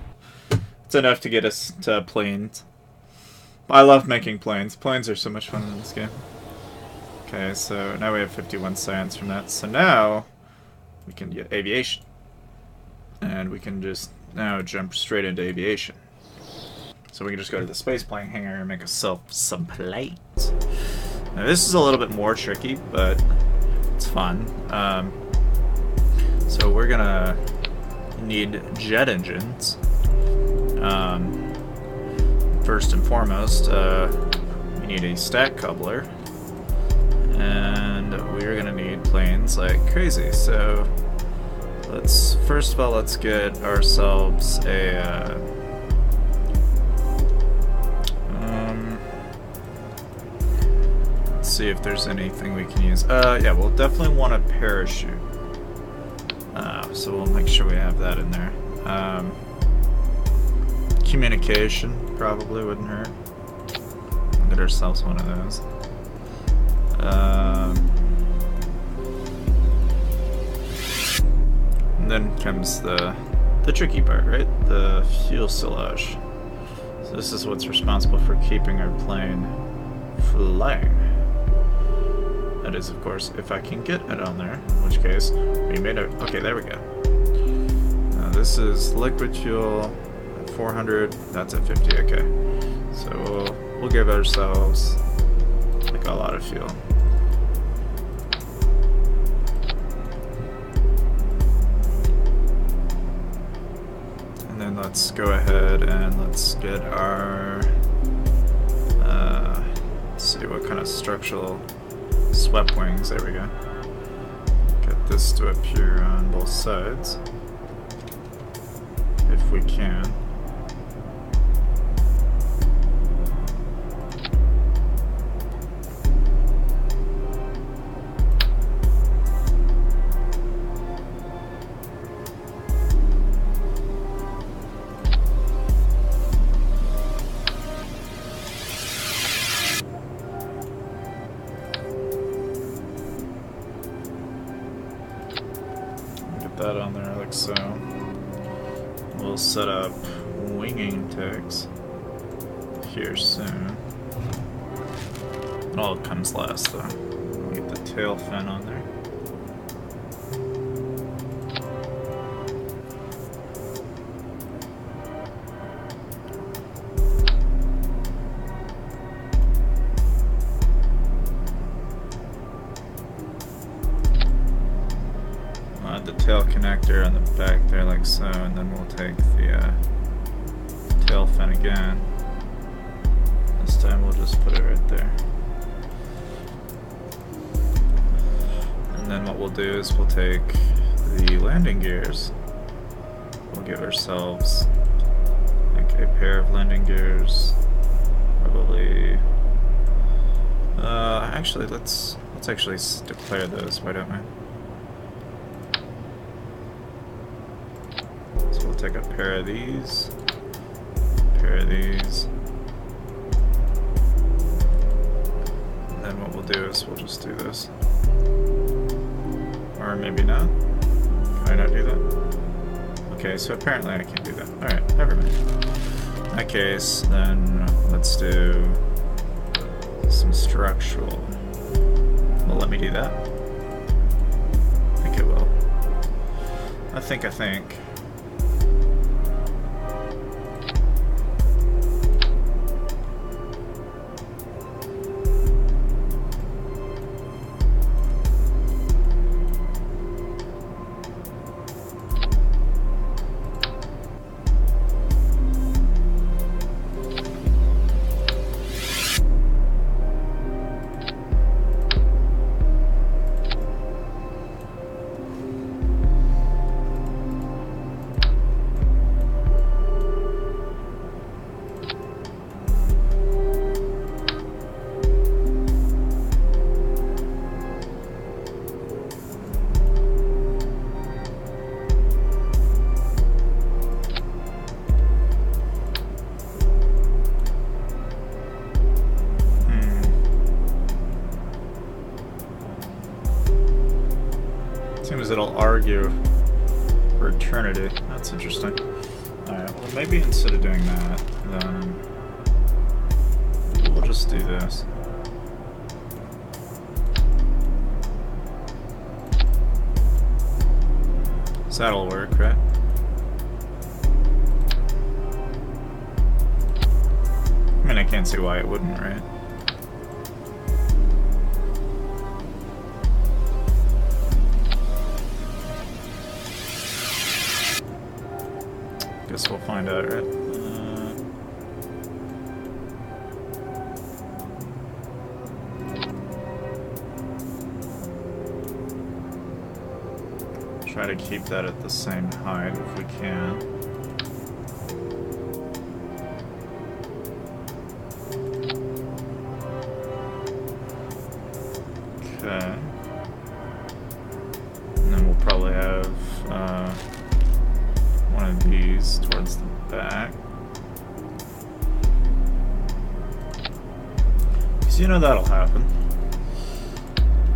It's enough to get us to planes. I love making planes. Planes are so much fun in this game. Okay, so now we have 51 science from that. So now we can get aviation. And we can just now jump straight into aviation. So we can just go to the space plane hangar and make ourselves some planes. Now this is a little bit more tricky, but it's fun. So we're gonna need jet engines. First and foremost, we need a stack coupler. And we're gonna need planes like crazy. So let's first of all let's get ourselves a let's see if there's anything we can use. Yeah, we'll definitely want a parachute. So we'll make sure we have that in there. Communication probably wouldn't hurt. We'll get ourselves one of those. And then comes the tricky part, right? The fuselage. So this is what's responsible for keeping our plane flying. That is, of course, if I can get it on there, in which case we made it. Okay, there we go. This is liquid fuel at 400. That's at 50. Okay, so we'll give ourselves like a lot of fuel. And then let's go ahead and let's get our let's see what kind of structural swept wings. There we go. Get this to appear on both sides if we can. That on there like so. We'll set up winging tags here soon. It all comes last though. We'll get the tail fin on there. The tail connector on the back there like so, and then we'll take the tail fin again. This time we'll just put it right there. And then what we'll do is we'll take the landing gears. We'll give ourselves like a pair of landing gears. Probably actually let's actually declare those, why don't we? Take a pair of these, and then what we'll do is we'll just do this. Or maybe not. Can I not do that? Okay, so apparently I can't do that. Alright, never mind. In that case, then let's do some structural. Will it let me do that? I think it will. I think. Seems it'll argue for eternity. That's interesting. Alright, well maybe instead of doing that, then we'll just do this. So that'll work, right? I mean, I can't see why it wouldn't, right? Guess we'll find out, right? Try to keep that at the same height if we can. Okay. And then we'll probably have one of these towards the back. So you know that'll happen.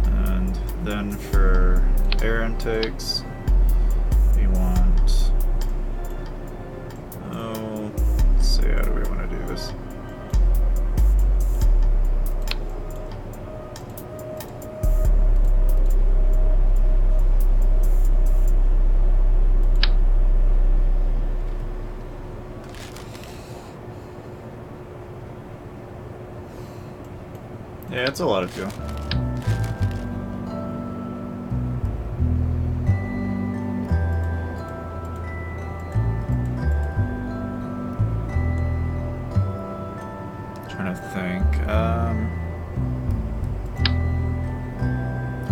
And then for air intakes, we want, oh, let's see, how do we want to do this? Yeah, it's a lot of fuel. Trying to think. I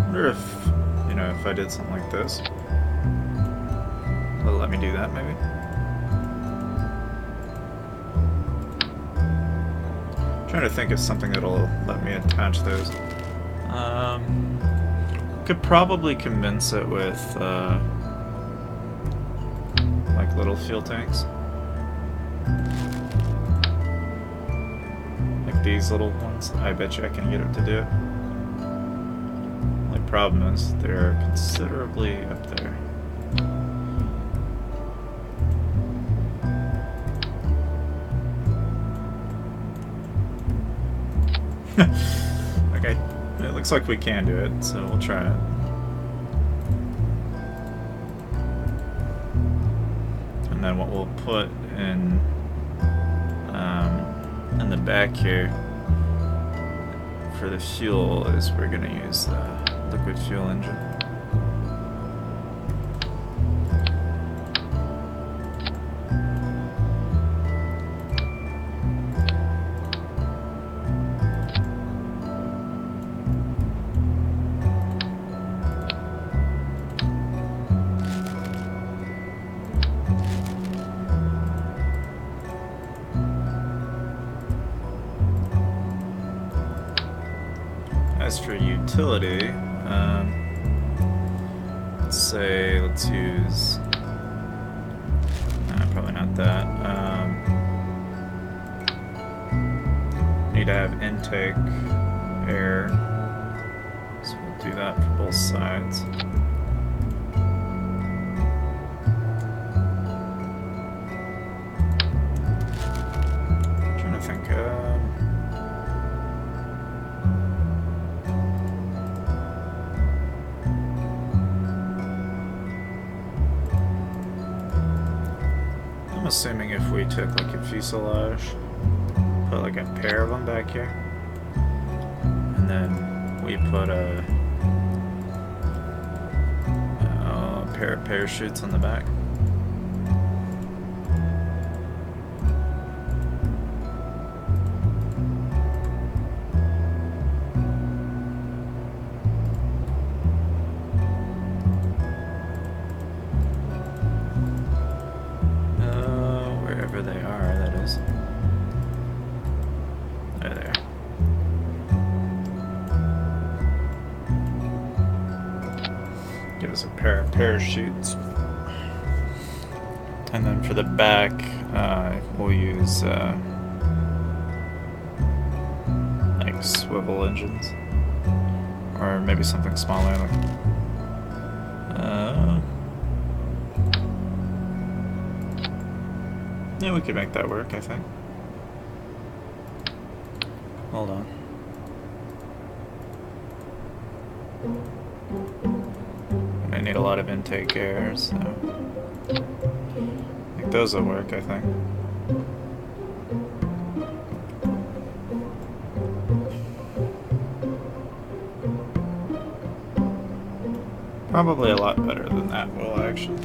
wonder if, you know, if I did something like this, will it let me do that maybe? Trying to think of something that'll let me attach those. Could probably convince it with like little fuel tanks, like these little ones. I bet you I can get it to do it. The problem is they're considerably up there. Okay, it looks like we can do it, so we'll try it. And then what we'll put in the back here for the fuel is we're going to use the liquid fuel engine. As for utility, let's use, probably not that. Need to have intake air, so we'll do that for both sides. I'm assuming if we took like a fuselage, put like a pair of them back here, and then we put a pair of parachutes on the back. Wherever they are, that is. There they are. Give us a pair of parachutes. And then for the back, we'll use like swivel engines. Or maybe something smaller. Like, yeah, we could make that work, I think. Hold on. I need a lot of intake air, so I think those will work, I think. Probably a lot better than that will, actually.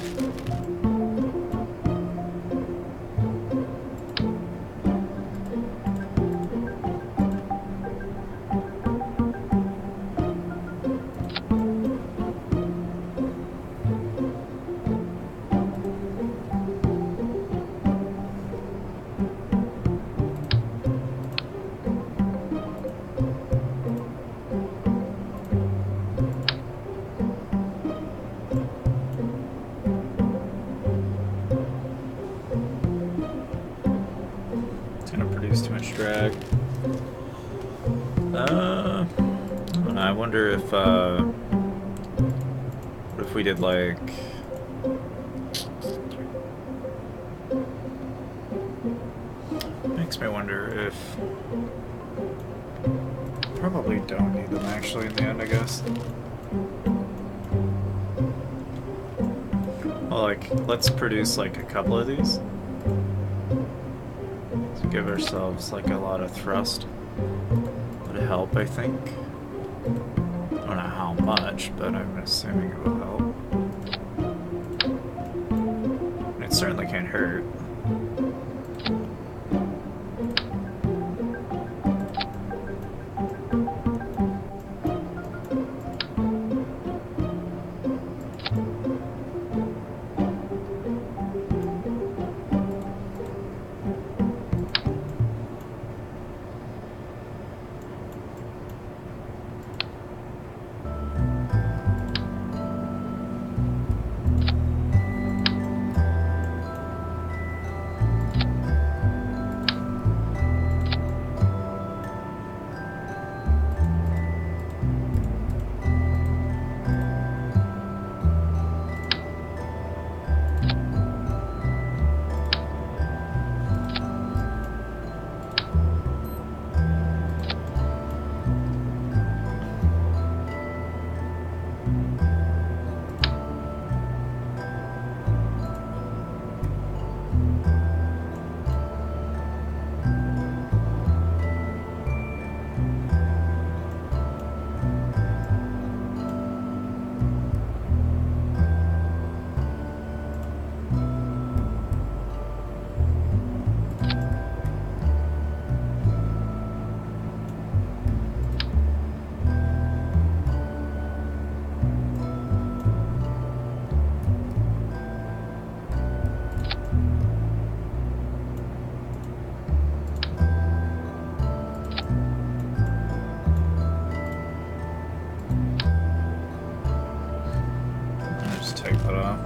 Too much drag. I don't know, I wonder if what if we did like makes me wonder if probably don't need them actually in the end, I guess. Well, like let's produce like a couple of these. Give ourselves like a lot of thrust. Would help, I think. I don't know how much, but I'm assuming it will help. It certainly can't hurt.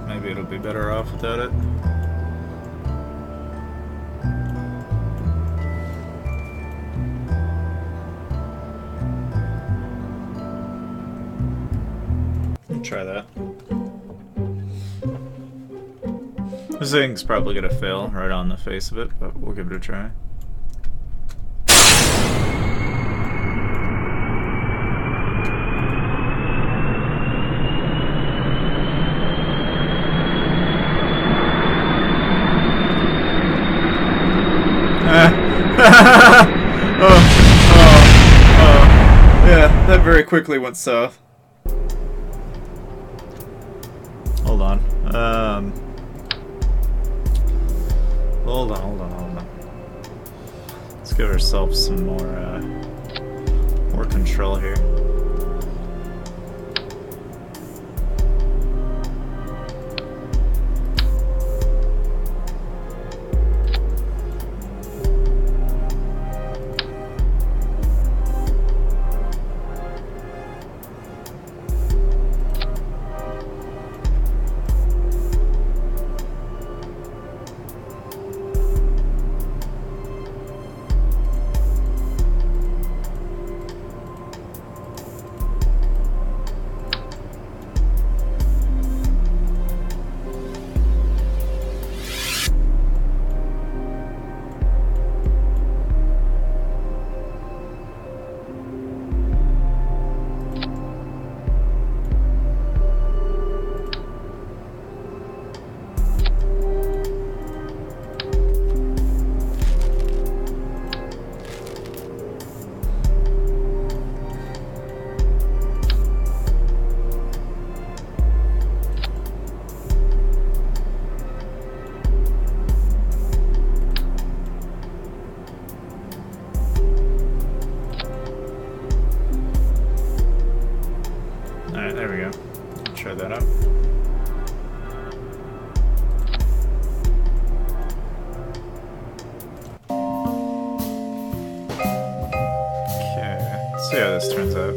Maybe it'll be better off without it. Try that. This thing's probably gonna fail right on the face of it, but we'll give it a try. very quickly went south. Hold on. Hold on. Let's give ourselves some more control here. Alright, there we go. Try that out. Okay, let's see how this turns out.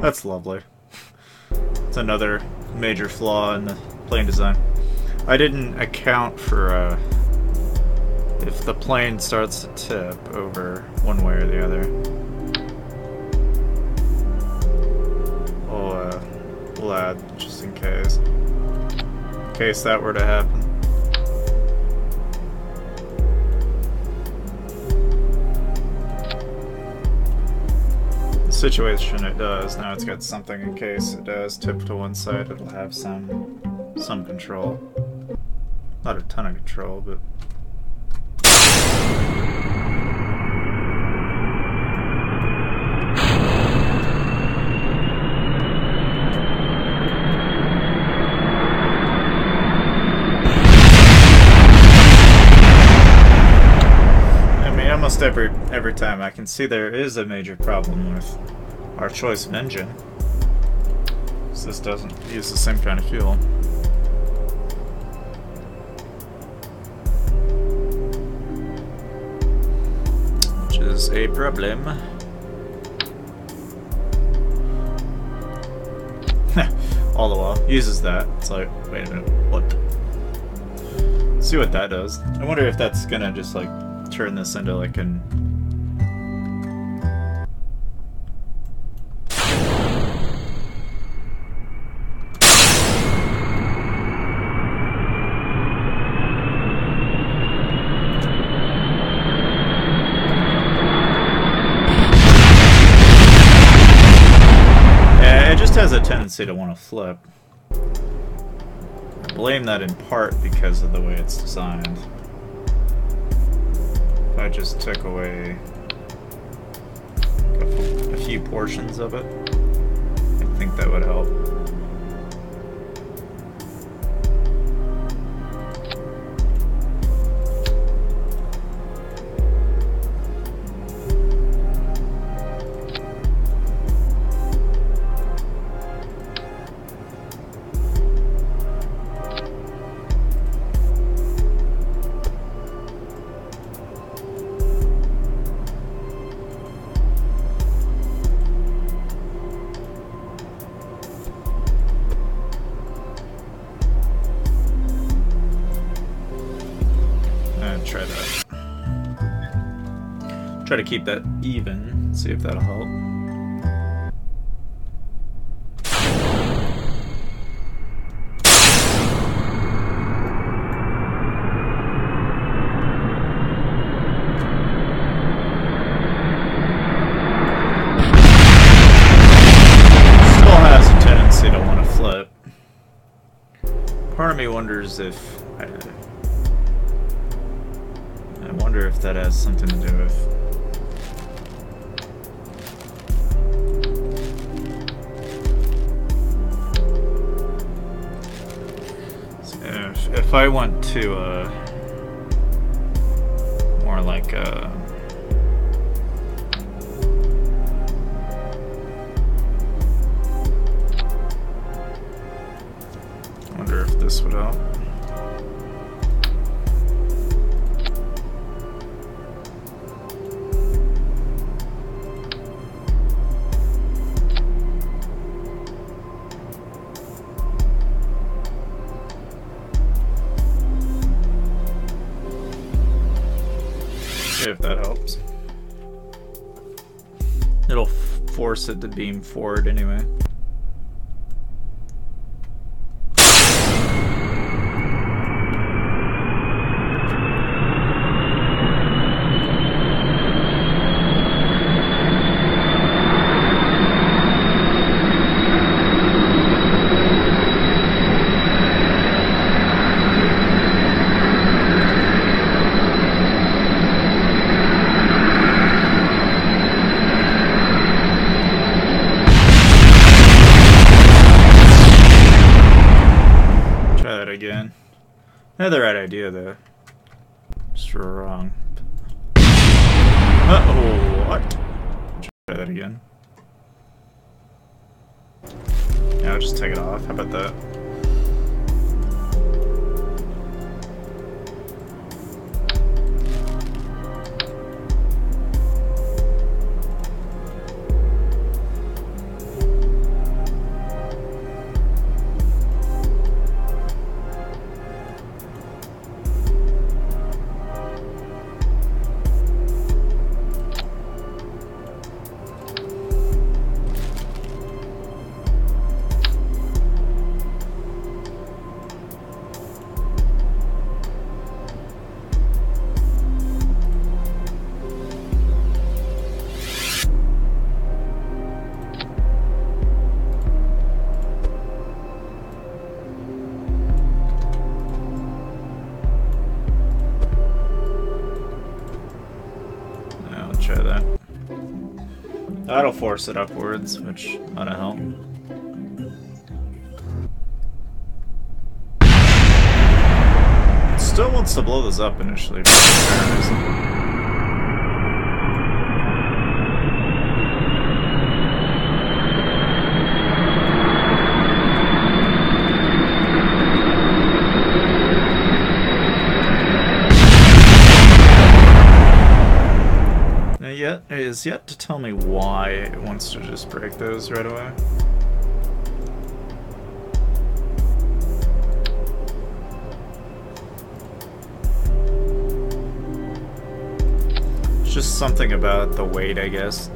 That's lovely. It's another major flaw in the plane design. I didn't account for if the plane starts to tip over one way or the other. We'll add just in case. In case that were to happen. Situation it does. Now it's got something in case it does tip to one side, it'll have some control. Not a ton of control, but almost every time I can see there is a major problem with our choice of engine. So this doesn't use the same kind of fuel. Which is a problem. All the while. Uses that. It's like, wait a minute, what? See what that does. I wonder if that's gonna just like turn this into like an yeah, it just has a tendency to want to flip. I blame that in part because of the way it's designed. I just took away a few portions of it. I think that would help. Try that. Try to keep that even, see if that'll help. Part of me wonders if I wonder if that has something to do with if I went to more like I wonder if this would help. If that helps. It'll force it to beam forward anyway. Again. I had the right idea though. Just wrong. What? Try that again. Yeah, I'll just take it off. How about that? Try that. That'll force it upwards, which ought to help. It still wants to blow this up initially for some reason. It is yet to tell me why it wants to just break those right away. It's just something about the weight, I guess.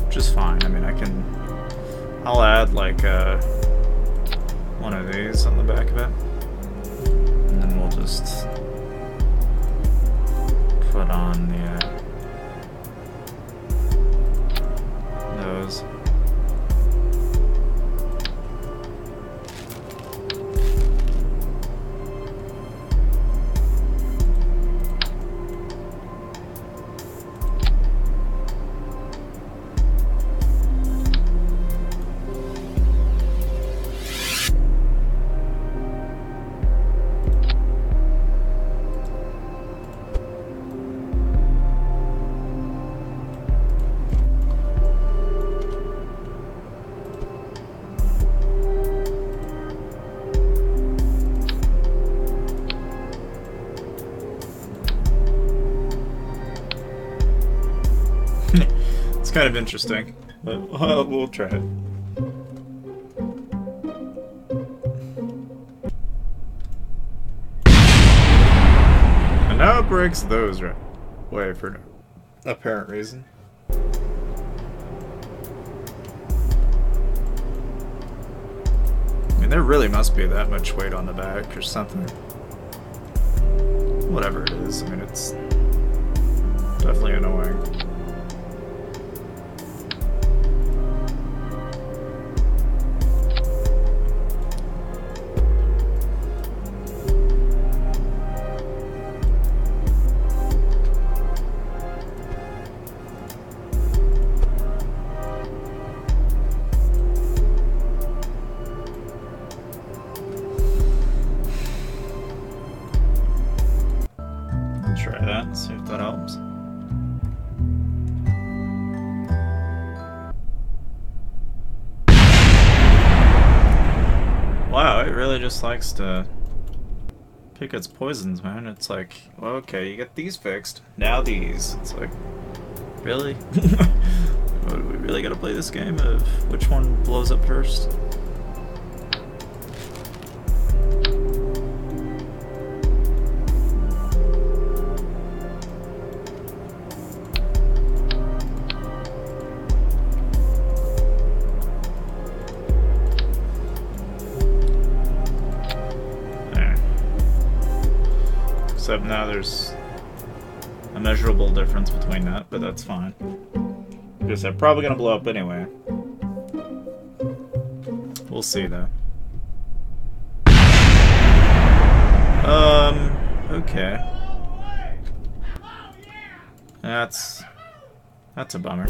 Which is fine. I mean, I'll add like one of these on the back of it. And then we'll just put on the those. It's kind of interesting, but we'll try it. And now it breaks those right away for no apparent reason. I mean, there really must be that much weight on the back or something. Whatever it is, I mean, it's definitely annoying. really just likes to pick its poisons, man. It's like, well, okay, you get these fixed. Now these. It's like, really? Do we really gotta play this game of which one blows up first? Except now there's a measurable difference between that, but that's fine. Because they're probably gonna blow up anyway. We'll see though. Okay. That's a bummer.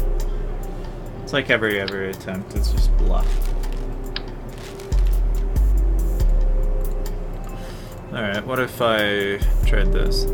It's like every attempt, it's just bluff. Alright, what if I tried this?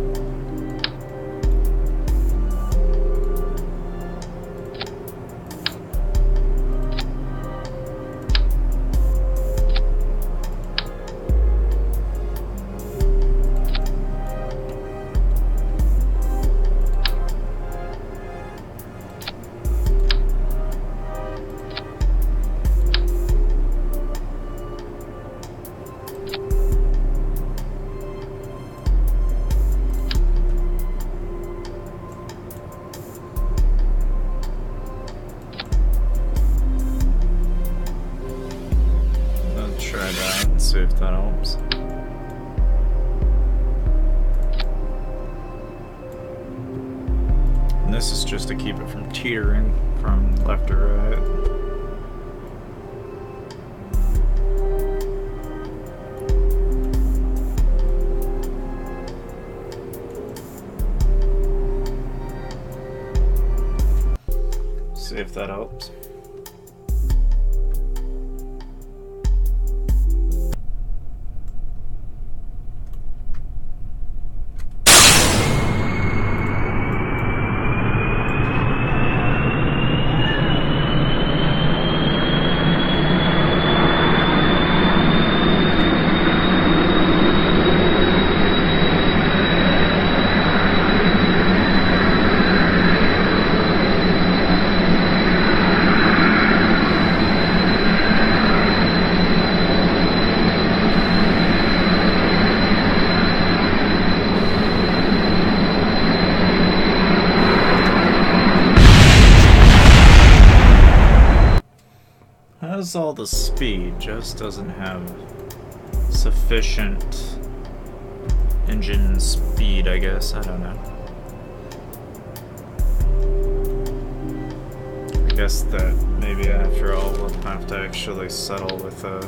Try that and see if that helps. And this is just to keep it from teetering from left to right. See if that helps. Has all the speed, just doesn't have sufficient engine speed, I guess. I don't know. I guess that maybe after all we'll have to actually settle with a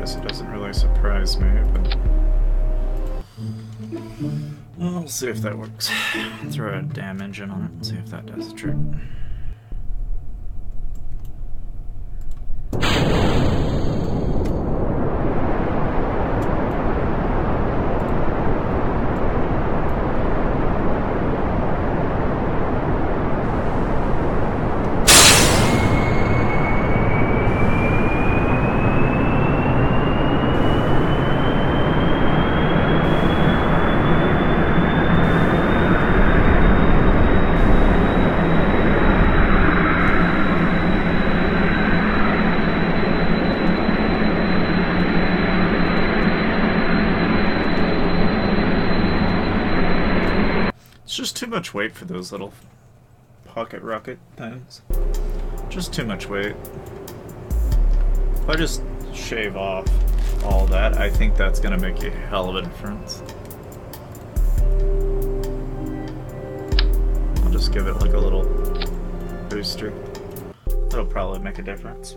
it doesn't really surprise me, but well, we'll see if that works. Throw a damn engine on it and see if that does the trick. It's just too much weight for those little pocket rocket things. Just too much weight. If I just shave off all that, I think that's gonna make a hell of a difference. I'll just give it like a little booster. It'll probably make a difference.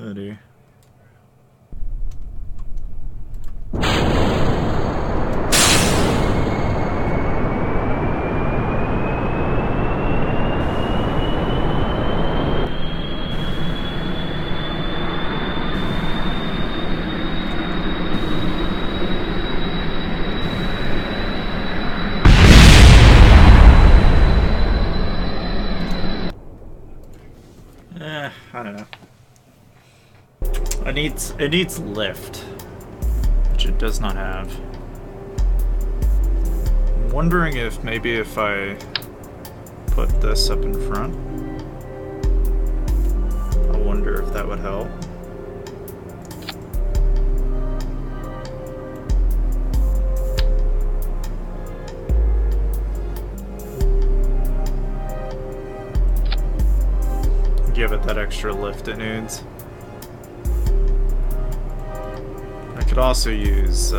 Oh dear. I don't know. It needs lift, which it does not have. I'm wondering if maybe if I put this up in front, I wonder if that would help. Give it that extra lift it needs. I could also use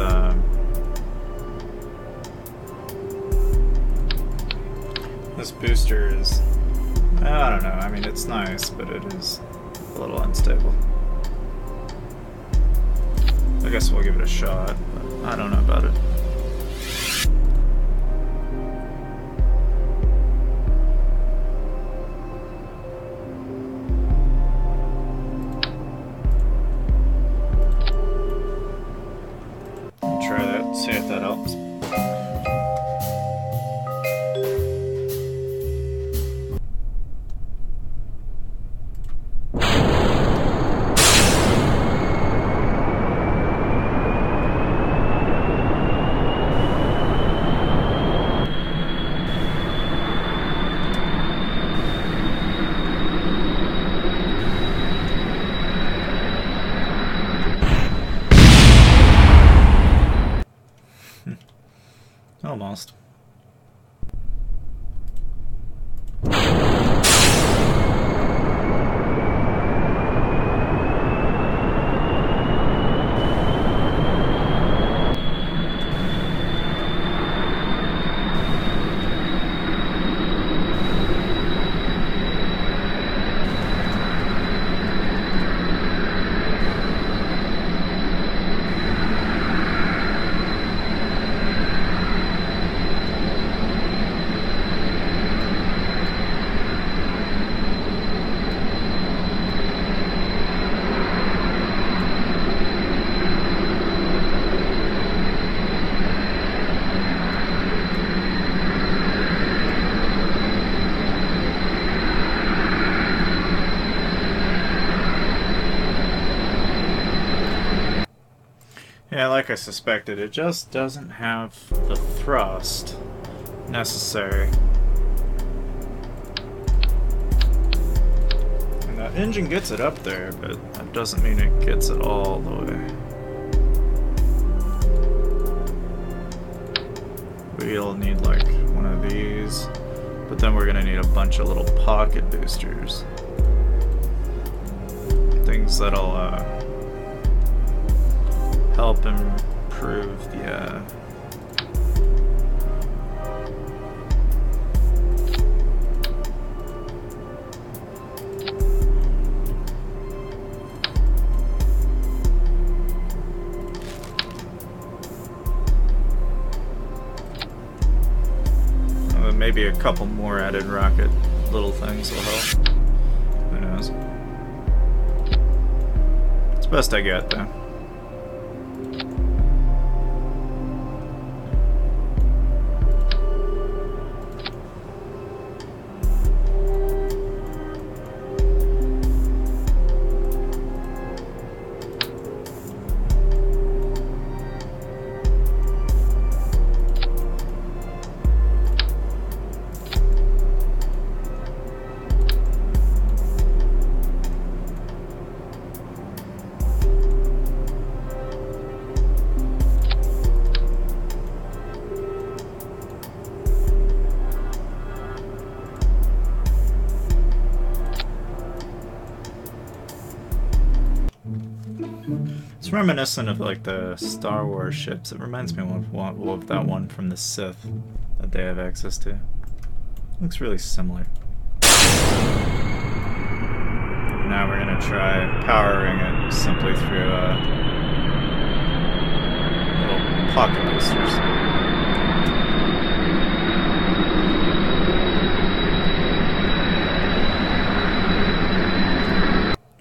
this booster is, I don't know, I mean it's nice, but it is a little unstable. I guess we'll give it a shot, but I don't know about it. See if that helps. Almost. Yeah, like I suspected, it just doesn't have the thrust necessary. And the engine gets it up there, but that doesn't mean it gets it all the way. We'll need like one of these, but then we're gonna need a bunch of little pocket boosters. Things that'll help improve the maybe a couple more added rocket little things will help. Who knows? It's best I get though. It's reminiscent of like the Star Wars ships. It reminds me of that one from the Sith that they have access to. Looks really similar. Now we're gonna try powering it simply through little pocket boosters.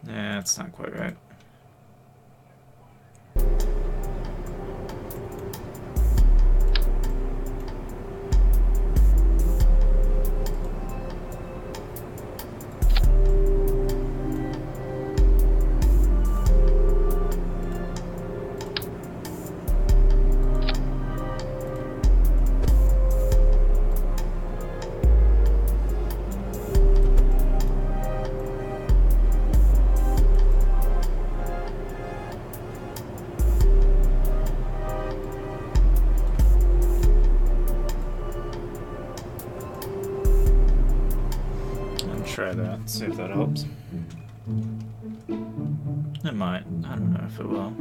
Yeah, it's not quite right. Try that, see if that helps. It might. I don't know if it will.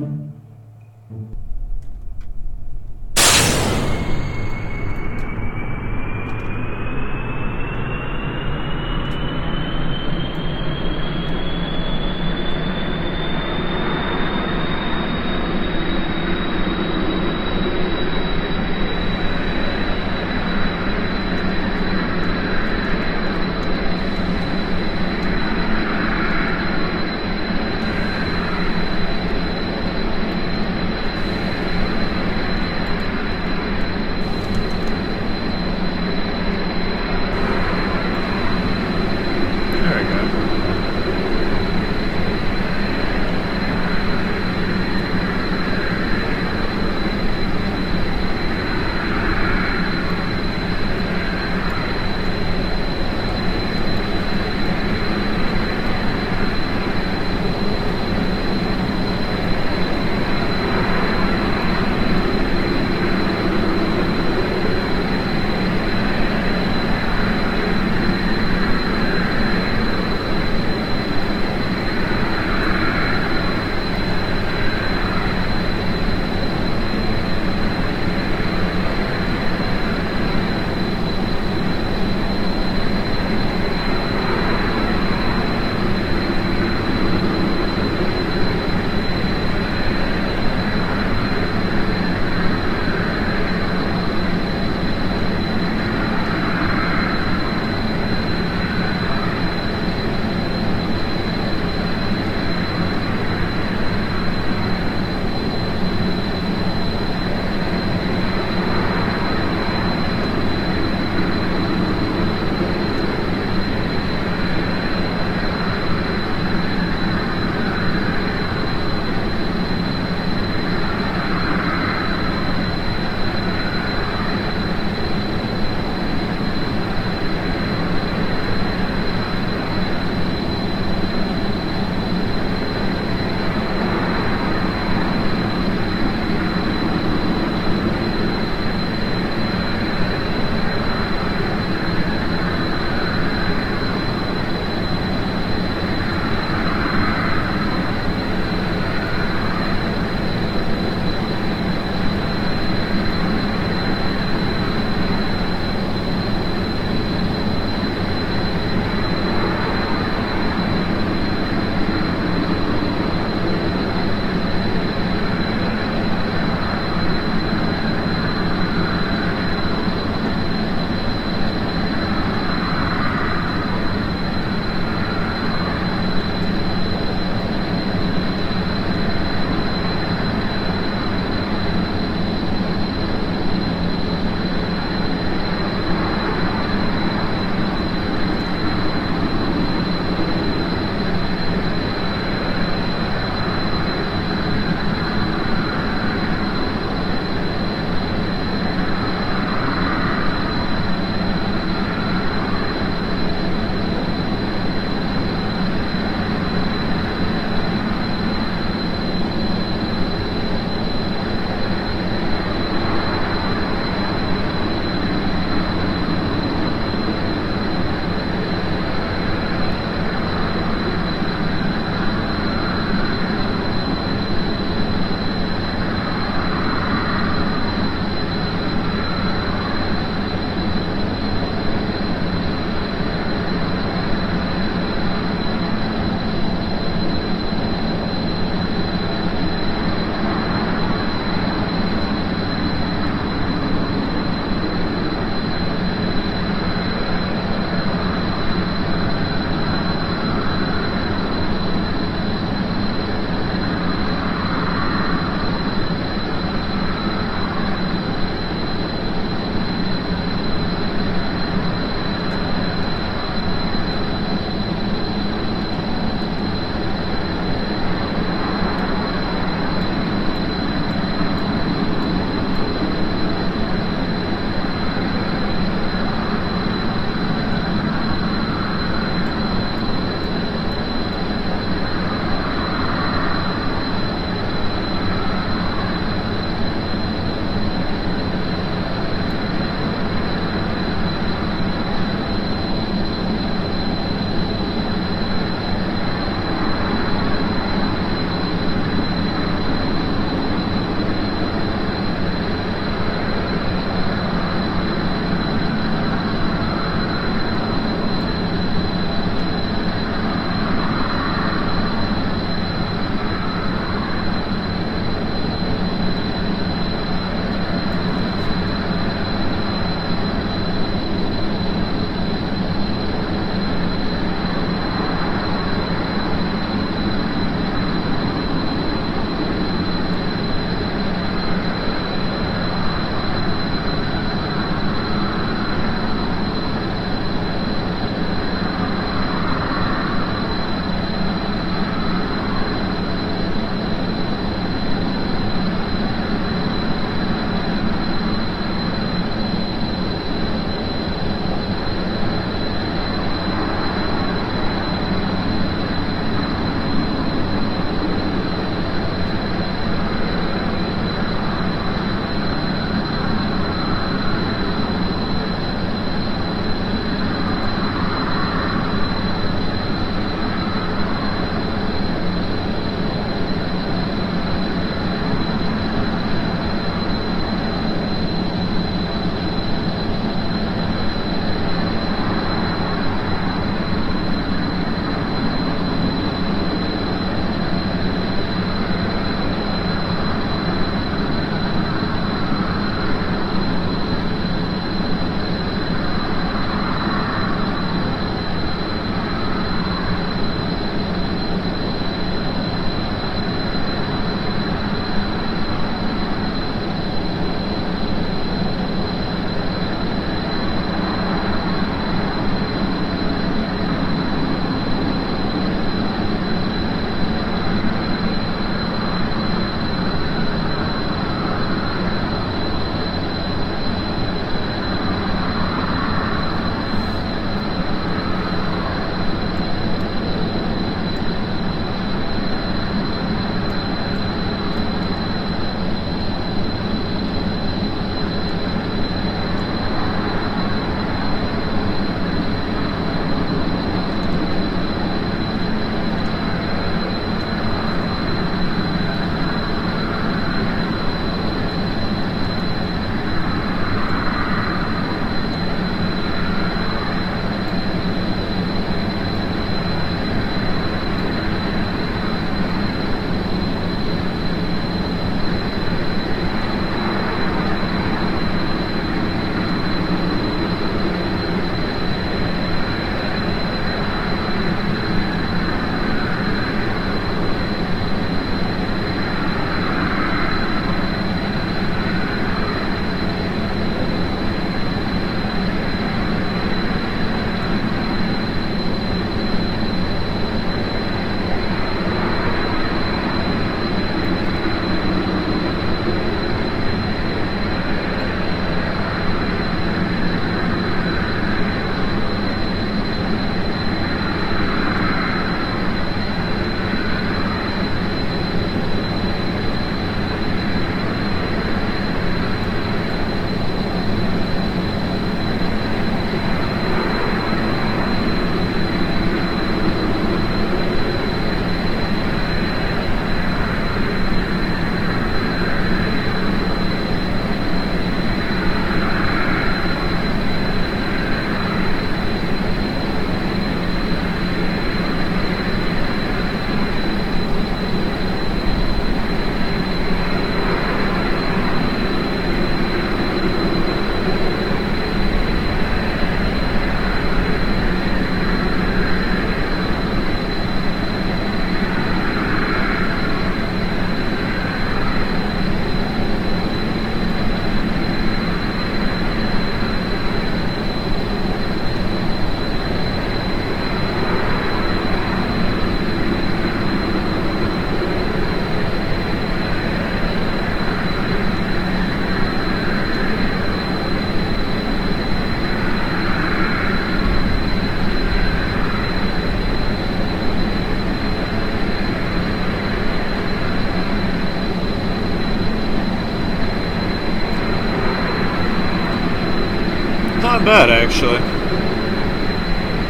not bad, actually.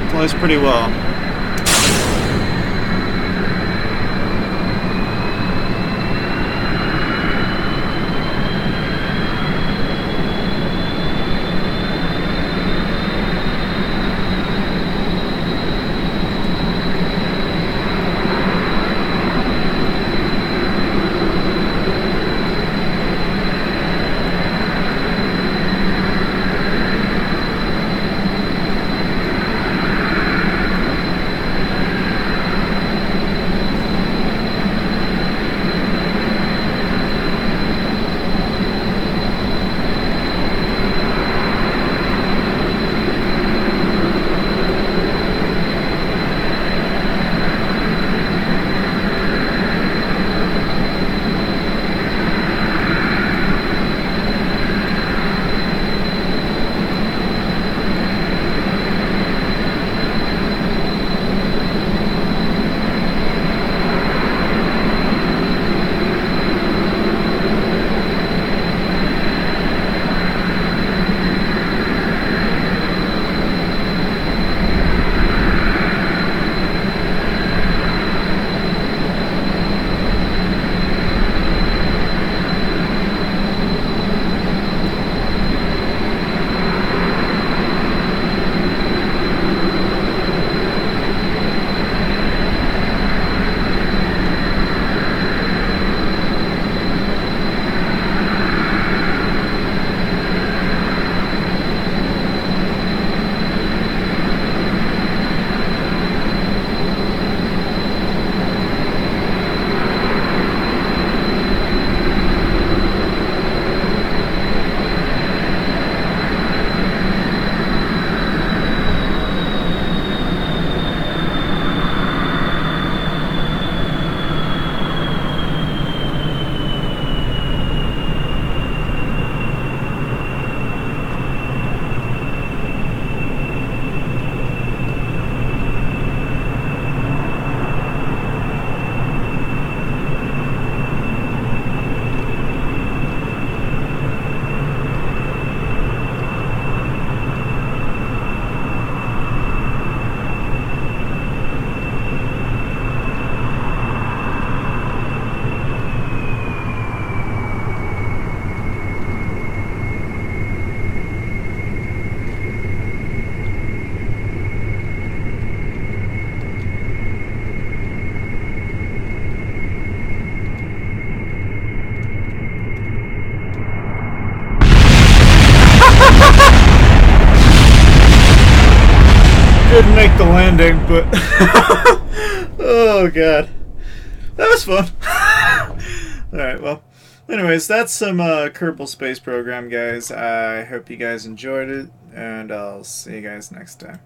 It plays pretty well. Didn't make the landing, but oh god, that was fun. Alright, well, anyways, that's some Kerbal Space Program, guys. I hope you guys enjoyed it, and I'll see you guys next time.